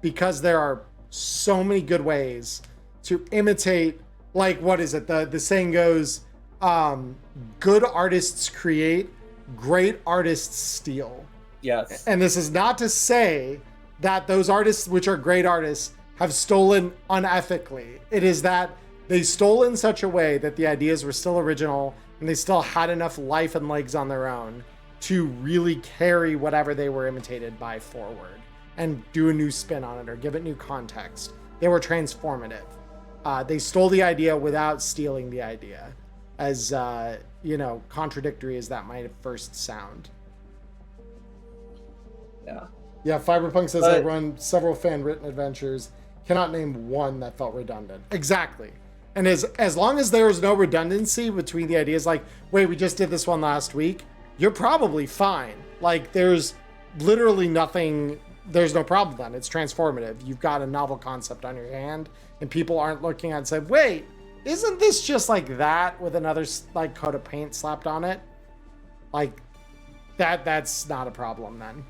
Because there are so many good ways to imitate. Like, what is it? The saying goes, good artists create, great artists steal. Yes. And this is not to say that those artists, which are great artists, have stolen unethically. It is that they stole in such a way that the ideas were still original and they still had enough life and legs on their own to really carry whatever they were imitated by forward and do a new spin on it or give it new context. They were transformative. They stole the idea without stealing the idea, as contradictory as that might at first sound. Yeah, Cyberpunk says I run several fan-written adventures. Cannot name one that felt redundant. Exactly. And as long as there is no redundancy between the ideas, like, wait, we just did this one last week, you're probably fine. Like, there's literally nothing, there's no problem then. It's transformative. You've got a novel concept on your hand, and people aren't looking at it and say, wait, isn't this just like that with another like coat of paint slapped on it? Like, that's not a problem then.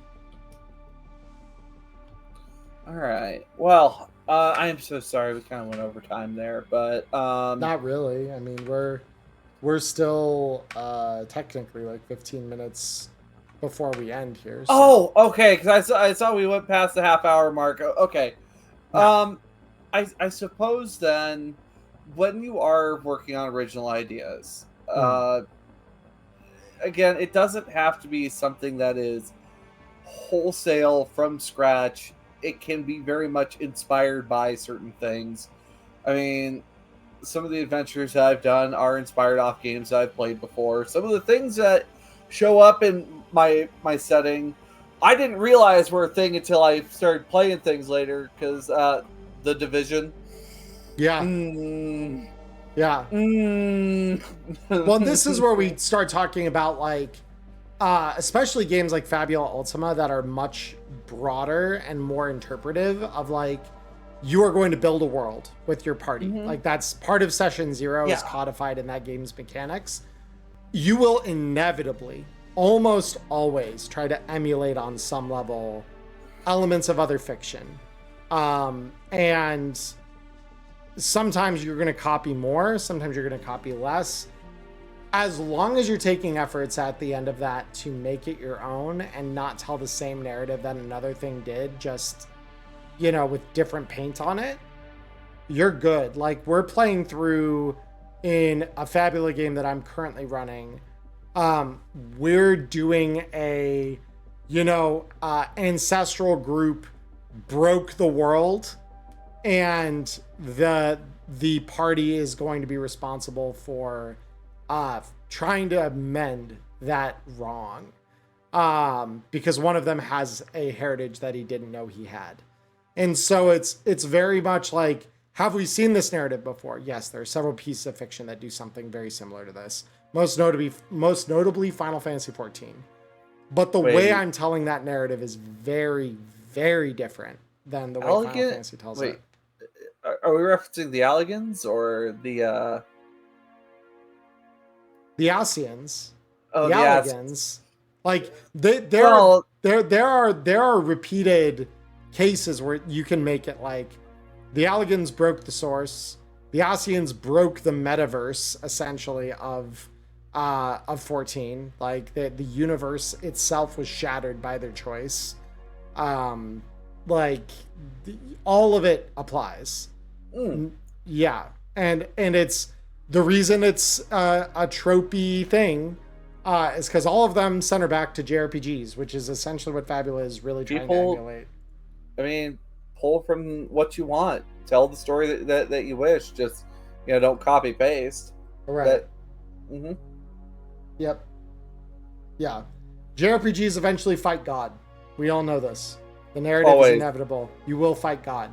All right. Well, I am so sorry we kind of went over time there, but not really. I mean, we're still technically like 15 minutes before we end here. So. Oh, okay. Because I saw we went past the half-hour mark. Okay. No. I suppose then, when you are working on original ideas, again, it doesn't have to be something that is wholesale from scratch. It can be very much inspired by certain things. I mean, some of the adventures that I've done are inspired off games that I've played before. Some of the things that show up in my setting, I didn't realize were a thing until I started playing things later, because The Division. Yeah. Yeah. Well, this is where we start talking about, like, especially games like Fabula Ultima that are much broader and more interpretive of, like, you are going to build a world with your party. Like, that's part of session 0 is codified in that game's mechanics. You will inevitably almost always try to emulate on some level elements of other fiction. And sometimes you're going to copy more, sometimes you're going to copy less. As long as you're taking efforts at the end of that to make it your own and not tell the same narrative that another thing did, just, you know, with different paint on it, you're good. Like, we're playing through in a Fabula game that I'm currently running. We're doing a, you know, ancestral group broke the world, and the party is going to be responsible for trying to amend that wrong, because one of them has a heritage that he didn't know he had. And so it's very much like, have we seen this narrative before? Yes, there are several pieces of fiction that do something very similar to this. Most notably Final Fantasy XIV. But the way I'm telling that narrative is very, very different than the way Final Fantasy tells it. Are we referencing the Alligans or the Ascians? Oh, the Alligans. Like, there are repeated cases where you can make it like the Alligans broke the source, the Ascians broke the metaverse essentially of 14. Like, the universe itself was shattered by their choice. Like, all of it applies. Yeah, and it's the reason it's a tropey thing is because all of them center back to JRPGs, which is essentially what Fabula is really trying to emulate. I mean, pull from what you want. Tell the story that you wish. Just, you know, don't copy paste. Right. Yep. Yeah. JRPGs eventually fight God. We all know this. The narrative is inevitable. You will fight God.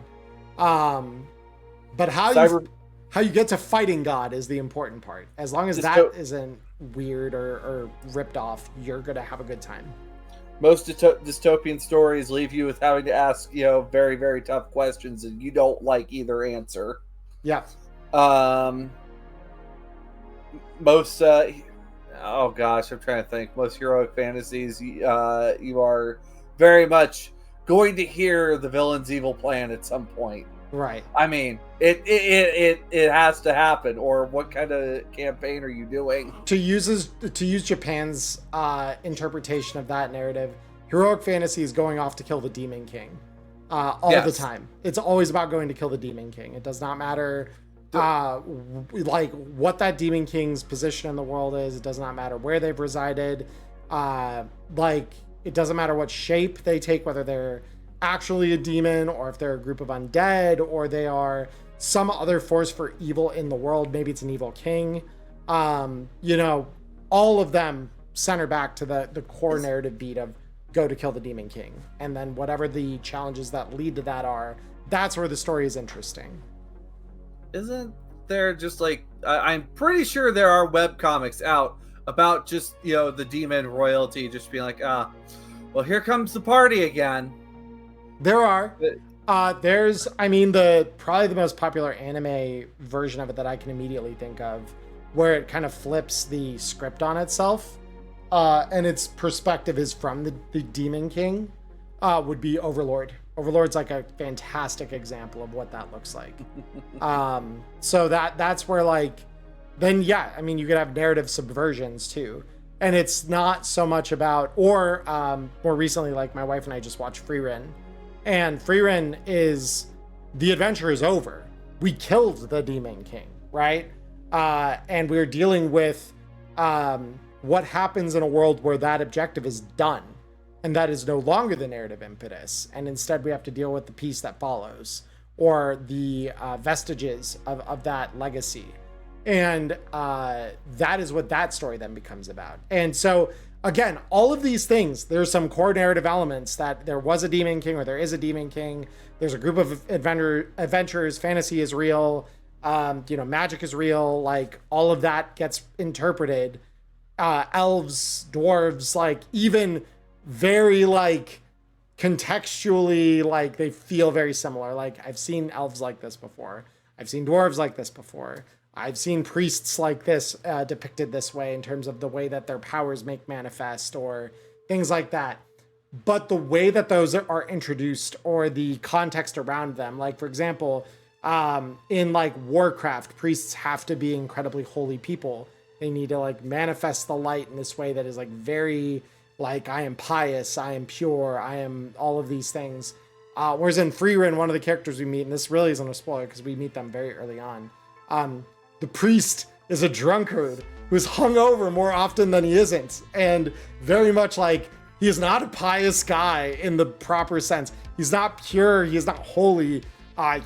But how you get to fighting God is the important part. As long as that isn't weird or ripped off, you're going to have a good time. Most dystopian stories leave you with having to ask, you know, very, very tough questions, and you don't like either answer. Yeah. Most, oh gosh, I'm trying to think. Most heroic fantasies, you are very much going to hear the villain's evil plan at some point. Right. I mean, it has to happen. Or what kind of campaign are you doing? To use Japan's interpretation of that narrative, heroic fantasy is going off to kill the Demon King all the time. It's always about going to kill the Demon King. It does not matter like what that Demon King's position in the world is. It does not matter where they've resided. Like, it doesn't matter what shape they take, whether they're actually a demon or if they're a group of undead or they are some other force for evil in the world. Maybe it's an evil king. You know, all of them center back to the core narrative beat of go to kill the Demon King. And then whatever the challenges that lead to that are, that's where the story is interesting. Isn't there just like, I'm pretty sure there are webcomics out about just, you know, the demon royalty just being like, well, here comes the party again. There are. There's, I mean, probably the most popular anime version of it that I can immediately think of, where it kind of flips the script on itself, and its perspective is from the Demon King, would be Overlord. Overlord's like a fantastic example of what that looks like. So that's where, like, then yeah, I mean, you could have narrative subversions too. And it's not so much about, or more recently, like my wife and I just watched Frieren. And Frieren is, the adventure is over. We killed the Demon King, right? And we're dealing with what happens in a world where that objective is done. And that is no longer the narrative impetus. And instead we have to deal with the piece that follows, or the vestiges of that legacy. And that is what that story then becomes about. And so, again, all of these things, there's some core narrative elements that there was a Demon King or there is a Demon King. There's a group of adventurers. Fantasy is real. You know, magic is real. Like, all of that gets interpreted. Elves, dwarves, like, even very, like, contextually, like, they feel very similar. Like, I've seen elves like this before. I've seen dwarves like this before. I've seen priests like this depicted this way in terms of the way that their powers make manifest or things like that. But the way that those are introduced or the context around them, like for example, in like Warcraft, priests have to be incredibly holy people. They need to like manifest the light in this way that is like very like, I am pious, I am pure, I am all of these things. Whereas in Freerin, one of the characters we meet, and this really isn't a spoiler because we meet them very early on, the priest is a drunkard who's hungover more often than he isn't. And very much like, he is not a pious guy in the proper sense. He's not pure, he is not holy.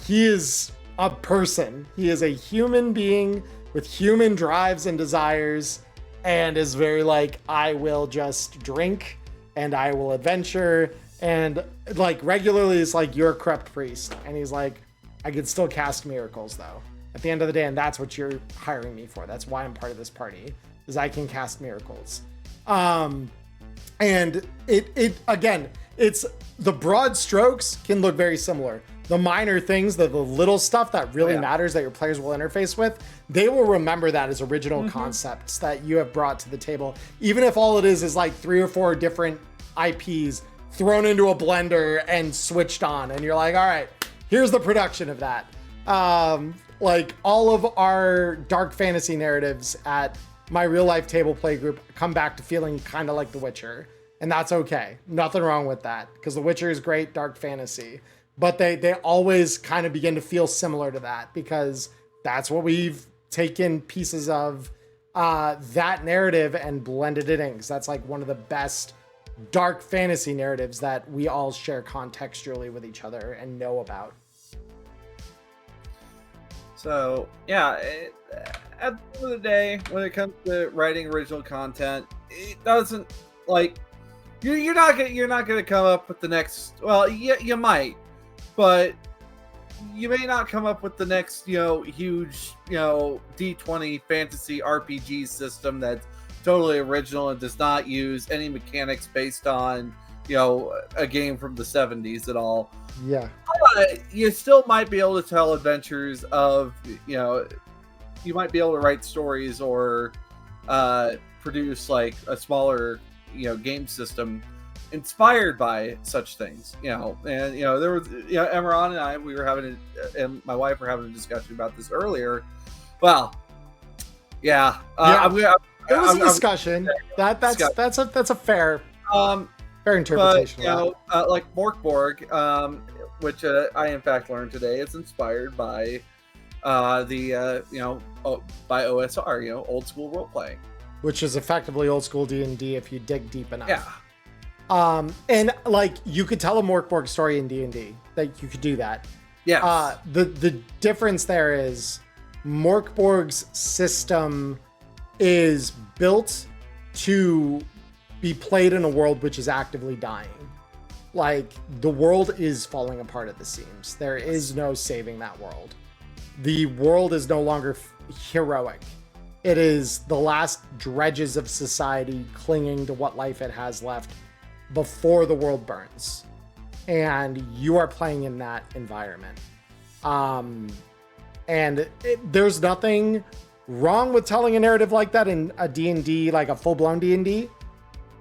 He is a person. He is a human being with human drives and desires, and is very like, I will just drink and I will adventure. And like regularly it's like, you're a corrupt priest. And he's like, I can still cast miracles though. At the end of the day, and that's what you're hiring me for. That's why I'm part of this party, is I can cast miracles. And it again, it's the broad strokes can look very similar. The minor things, the little stuff that really matters that your players will interface with, they will remember that as original concepts that you have brought to the table. Even if all it is like 3 or 4 different IPs thrown into a blender and switched on. And you're like, all right, here's the production of that. Like all of our dark fantasy narratives at my real life table play group come back to feeling kind of like The Witcher. And that's okay. Nothing wrong with that, because The Witcher is great dark fantasy. But they always kind of begin to feel similar to that, because that's what we've taken pieces of that narrative and blended it in. Because that's like one of the best dark fantasy narratives that we all share contextually with each other and know about. So yeah, at the end of the day, when it comes to writing original content, it doesn't like you're not gonna come up with the next. Well, you might, but you may not come up with the next huge D20 fantasy RPG system that's totally original and does not use any mechanics based on a game from the 70s at all. Yeah. But you still might be able to tell adventures of, you might be able to write stories or produce like a smaller, game system inspired by such things, and there was, Emmerron and I, and my wife were having a discussion about this earlier. Well, yeah. It was a discussion. That's a fair interpretation. But, like Morkborg, which I in fact learned today, is inspired by by OSR, old school role playing, which is effectively old school D&D if you dig deep enough. Yeah. And like you could tell a Morkborg story in D&D, like you could do that. Yeah. The difference there is Morkborg's system is built to be played in a world which is actively dying. Like the world is falling apart at the seams. There is no saving that world. The world is no longer heroic. It is the last dredges of society clinging to what life it has left before the world burns. And you are playing in that environment. There's nothing wrong with telling a narrative like that in a D&D, like a full-blown D&D.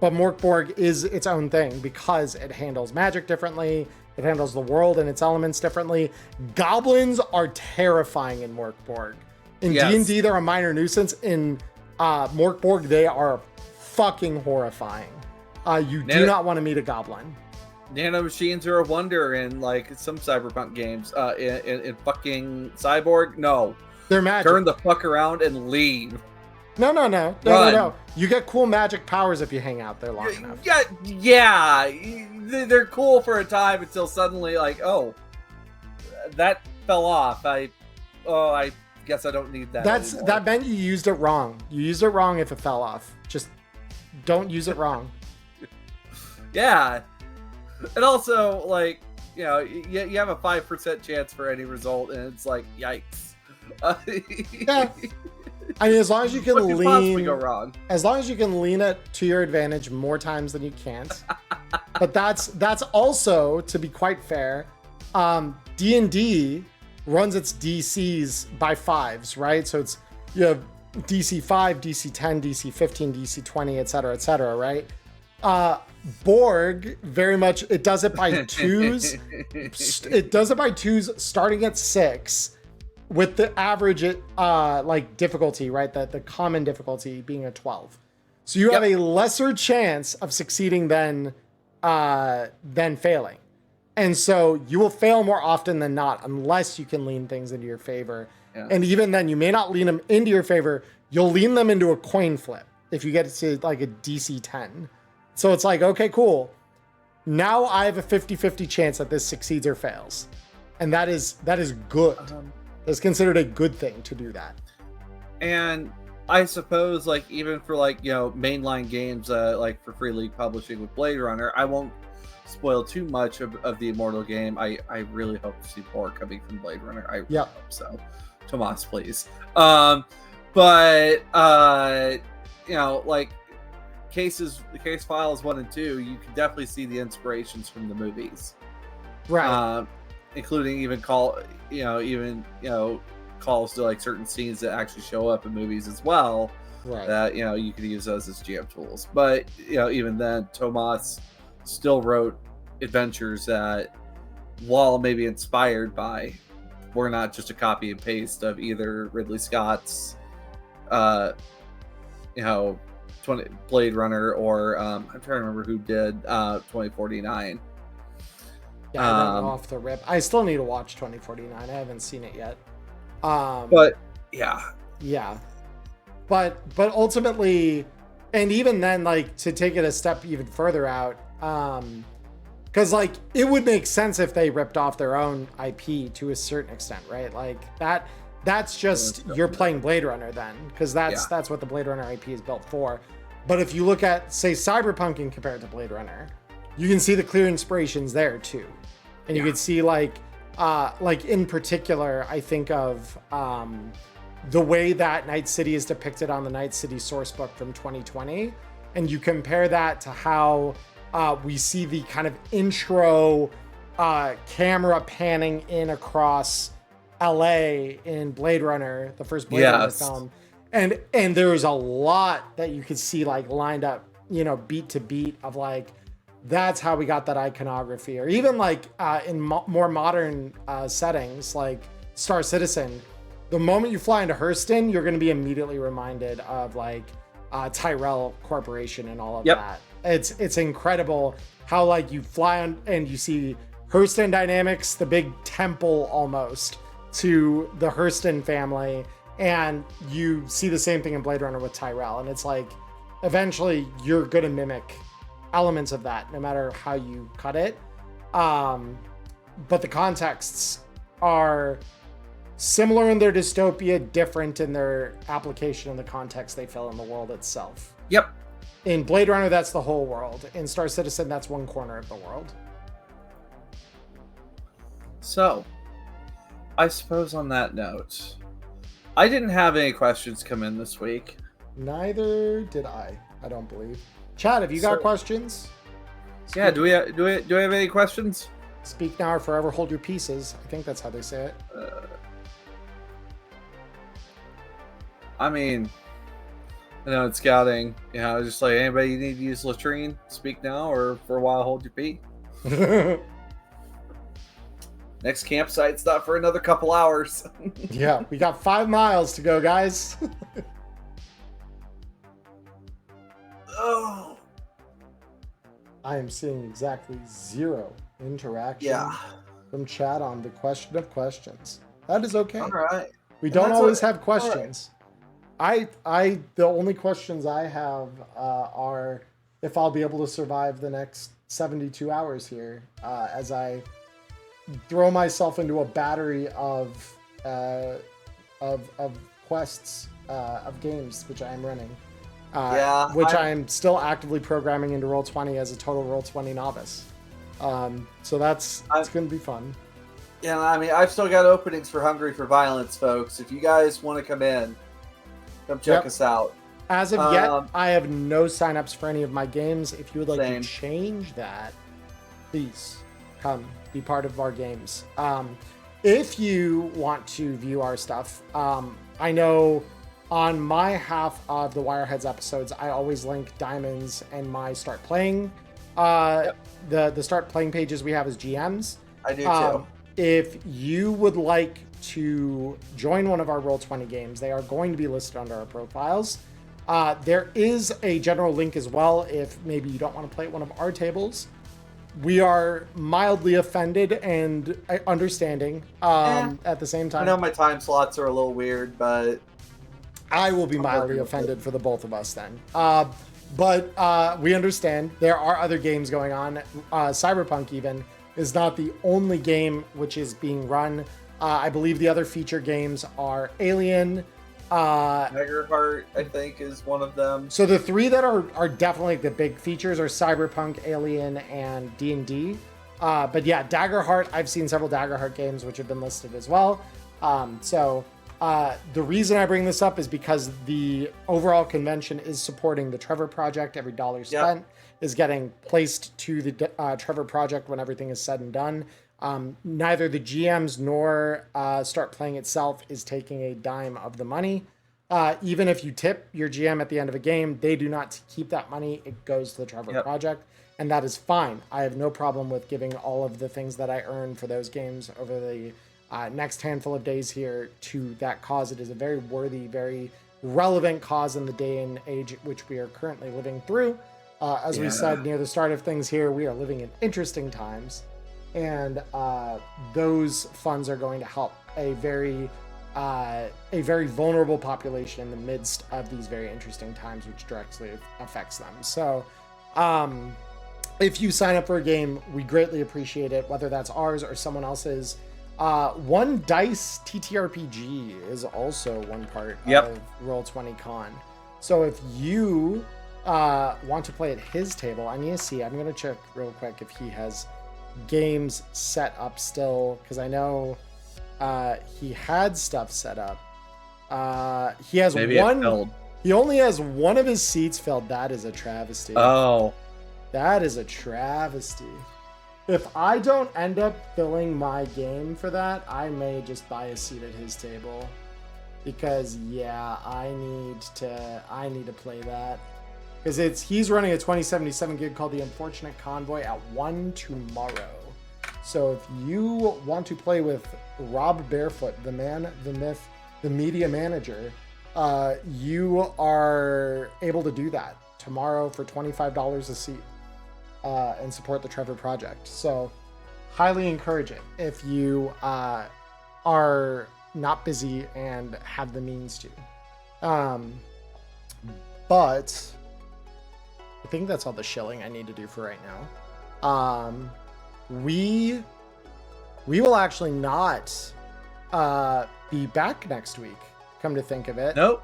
But Morkborg is its own thing because it handles magic differently. It handles the world and its elements differently. Goblins are terrifying in Morkborg. In D&D, they're a minor nuisance. In Morkborg, they are fucking horrifying. You do not want to meet a goblin. Nanomachines are a wonder in like some Cyberpunk games. In fucking Cyborg, no. They're magic. Turn the fuck around and leave. No. You get cool magic powers if you hang out there long enough. Yeah. They're cool for a time until suddenly, like, oh, that fell off. I guess I don't need that. That meant you used it wrong. You used it wrong if it fell off. Just don't use it wrong. Yeah. And also, like, you have a 5% chance for any result, and it's like, yikes. Yeah. I mean, as long as you can lean, go wrong? As long as you can lean it to your advantage more times than you can't. But that's also, to be quite fair, D&D runs its DCs by 5s, right? So it's, you have DC 5, DC 10, DC 15, DC 20, et cetera, right? Borg, very much, it does it by 2s. It does it by 2s starting at 6, with the average like difficulty, right? The common difficulty being a 12. So you have a lesser chance of succeeding than failing. And so you will fail more often than not, unless you can lean things into your favor. Yeah. And even then, you may not lean them into your favor. You'll lean them into a coin flip if you get to like a DC 10. So it's like, okay, cool. Now I have a 50-50 chance that this succeeds or fails. And that is good. It's considered a good thing to do that. And I suppose, like, even for, like, you know, mainline games, like for Free League Publishing with Blade Runner, I won't spoil too much of the Immortal game. I really hope to see more coming from Blade Runner. I really hope so. Tomas, please. But you know, like case files 1 and 2, you can definitely see the inspirations from the movies, right? Including even calls to like certain scenes that actually show up in movies as well. Right. That, you know, you could use those as jam tools. But, you know, even then, Tomas still wrote adventures that, while maybe inspired by, were not just a copy and paste of either Ridley Scott's, Blade Runner, or I'm trying to remember who did 2049. Yeah, I don't know off the rip. I still need to watch 2049. I haven't seen it yet. But yeah. But ultimately, and even then, like, to take it a step even further out, because like it would make sense if they ripped off their own IP to a certain extent, right? Like that's just, you're playing Blade Runner then, because that's what the Blade Runner IP is built for. But if you look at, say, Cyberpunk and compare it to Blade Runner, you can see the clear inspirations there too. And you could see like in particular, I think of the way that Night City is depicted on the Night City sourcebook from 2020. And you compare that to how we see the kind of intro camera panning in across LA in Blade Runner, the first Blade Runner film. And there's a lot that you could see like lined up, you know, beat to beat of like, that's how we got that iconography. Or even like in more modern settings, like Star Citizen, the moment you fly into Hurston, you're going to be immediately reminded of like Tyrell Corporation and all of that. It's incredible how like you fly on and you see Hurston Dynamics, the big temple almost to the Hurston family, and you see the same thing in Blade Runner with Tyrell. And it's like, eventually you're going to mimic elements of that no matter how you cut it. But the contexts are similar in their dystopia, different in their application and the context they fill in the world itself. Yep. In Blade Runner, that's the whole world. In Star Citizen, that's one corner of the world. So, I suppose on that note, I didn't have any questions come in this week. Neither did I don't believe. Chad, have you got questions? Yeah, do we have any questions? Speak now or forever hold your pieces. I think that's how they say it. I mean, I know it's scouting. You know, just like, anybody you need to use latrine, speak now or for a while hold your pee. Next campsite's not for another couple hours. Yeah, we got 5 miles to go, guys. Oh. I am seeing exactly 0 interaction from Chad on the question of questions. That is okay. All right. We don't always have questions. Right. The only questions I have are if I'll be able to survive the next 72 hours here as I throw myself into a battery of quests of games which I am running. I'm still actively programming into Roll20 as a total Roll20 novice. So it's going to be fun. Yeah, I mean, I've still got openings for Hungry for Violence, folks. If you guys want to come in, come check us out. As of yet, I have no signups for any of my games. If you would like Same. to change that, please come be part of our games. if you want to view our stuff, I know on my half of the Wireheads episodes, I always link Diamonds and my Start Playing. The Start Playing pages we have as GMs. I do too. If you would like to join one of our Roll20 games, they are going to be listed under our profiles. There is a general link as well if maybe you don't want to play at one of our tables. We are mildly offended and understanding at the same time. I know my time slots are a little weird, but I will be mildly offended for the both of us then. But we understand there are other games going on. Cyberpunk even is not the only game which is being run. I believe the other feature games are Alien. Daggerheart, I think, is one of them. So the three that are definitely the big features are Cyberpunk, Alien, and D&D. But yeah, Daggerheart, I've seen several Daggerheart games which have been listed as well. The reason I bring this up is because the overall convention is supporting the Trevor Project. Every dollar spent is getting placed to the Trevor Project when everything is said and done. Neither the GMs nor Start Playing itself is taking a dime of the money. Even if you tip your GM at the end of a game, they do not keep that money. It goes to the Trevor Project, and that is fine. I have no problem with giving all of the things that I earn for those games over the next handful of days here to that cause. It is a very worthy, very relevant cause in the day and age which we are currently living through. As we said near the start of things here, we are living in interesting times. And those funds are going to help a very vulnerable population in the midst of these very interesting times, which directly affects them. So if you sign up for a game, we greatly appreciate it, whether that's ours or someone else's. One Dice TTRPG is also one part of Roll20 Con. So if you want to play at his table, I need to see. I'm going to check real quick if he has games set up still, because I know he had stuff set up. He has one. He only has one of his seats filled. That is a travesty. Oh, that is a travesty. If I don't end up filling my game for that, I may just buy a seat at his table, because I need to play that. Because he's running a 2077 gig called The Unfortunate Convoy at 1 tomorrow. So if you want to play with Rob Barefoot, the man, the myth, the media manager, you are able to do that tomorrow for $25 a seat and support the Trevor Project. So highly encourage it if you are not busy and have the means to. But I think that's all the shilling I need to do for right now. We will actually not be back next week, come to think of it. Nope.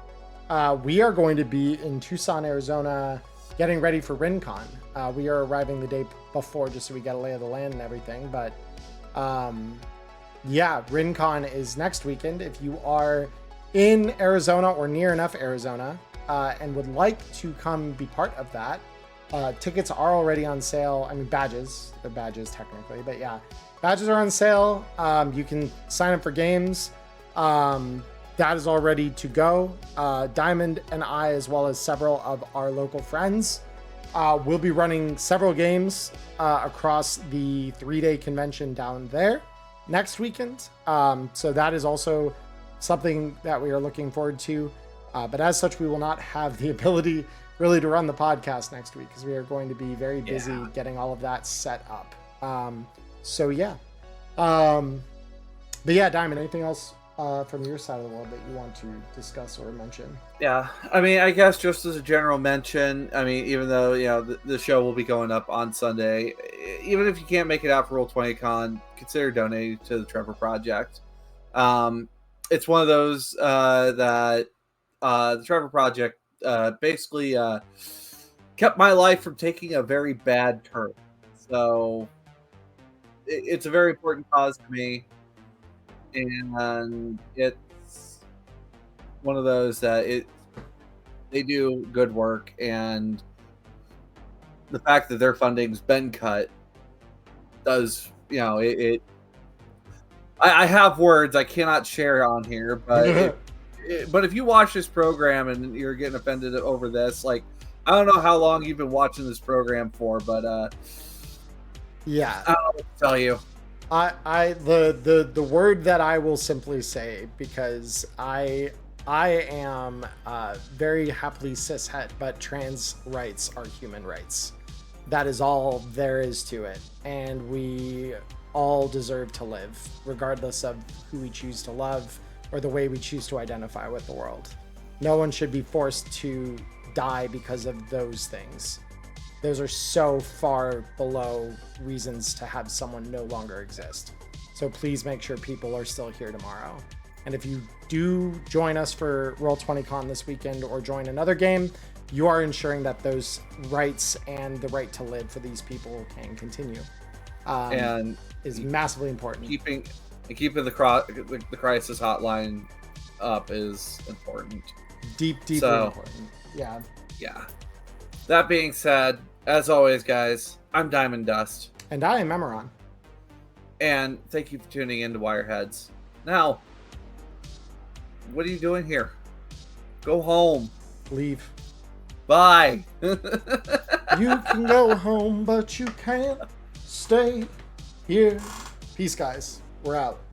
We are going to be in Tucson, Arizona, getting ready for RenCon. We are arriving the day before just so we get a lay of the land and everything. But RenCon is next weekend. If you are in Arizona or near enough Arizona and would like to come be part of that, tickets are already on sale. I mean, badges. They're badges technically, but yeah. Badges are on sale. You can sign up for games. That is all ready to go. Diamond and I, as well as several of our local friends, will be running several games across the 3-day convention down there next weekend. So that is also something that we are looking forward to. But as such, we will not have the ability really to run the podcast next week because we are going to be very busy getting all of that set up. But yeah, Diamond, anything else from your side of the world that you want to discuss or mention? Yeah, I mean, I guess just as a general mention, I mean, even though, the show will be going up on Sunday, even if you can't make it out for Roll20 Con, consider donating to the Trevor Project. It's one of those that the Trevor Project basically kept my life from taking a very bad turn. So it's a very important cause to me. And it's one of those that they do good work, and the fact that their funding's been cut does, I have words I cannot share on here, but if you watch this program and you're getting offended over this, like, I don't know how long you've been watching this program for, but yeah, I don't know what to tell you. The word that I will simply say, because I am very happily cishet, but trans rights are human rights. That is all there is to it, and we all deserve to live, regardless of who we choose to love or the way we choose to identify with the world. No one should be forced to die because of those things. Those are so far below reasons to have someone no longer exist. So please make sure people are still here tomorrow. And if you do join us for Roll20Con this weekend or join another game, you are ensuring that those rights and the right to live for these people can continue. And is massively important. Keeping the crisis hotline up is important. Deeply important. Yeah. Yeah. That being said, as always, guys, I'm Diamond Dust. And I am Emmerron. And thank you for tuning in to Wireheads. Now, what are you doing here? Go home. Leave. Bye. You can go home, but you can't stay here. Peace, guys. We're out.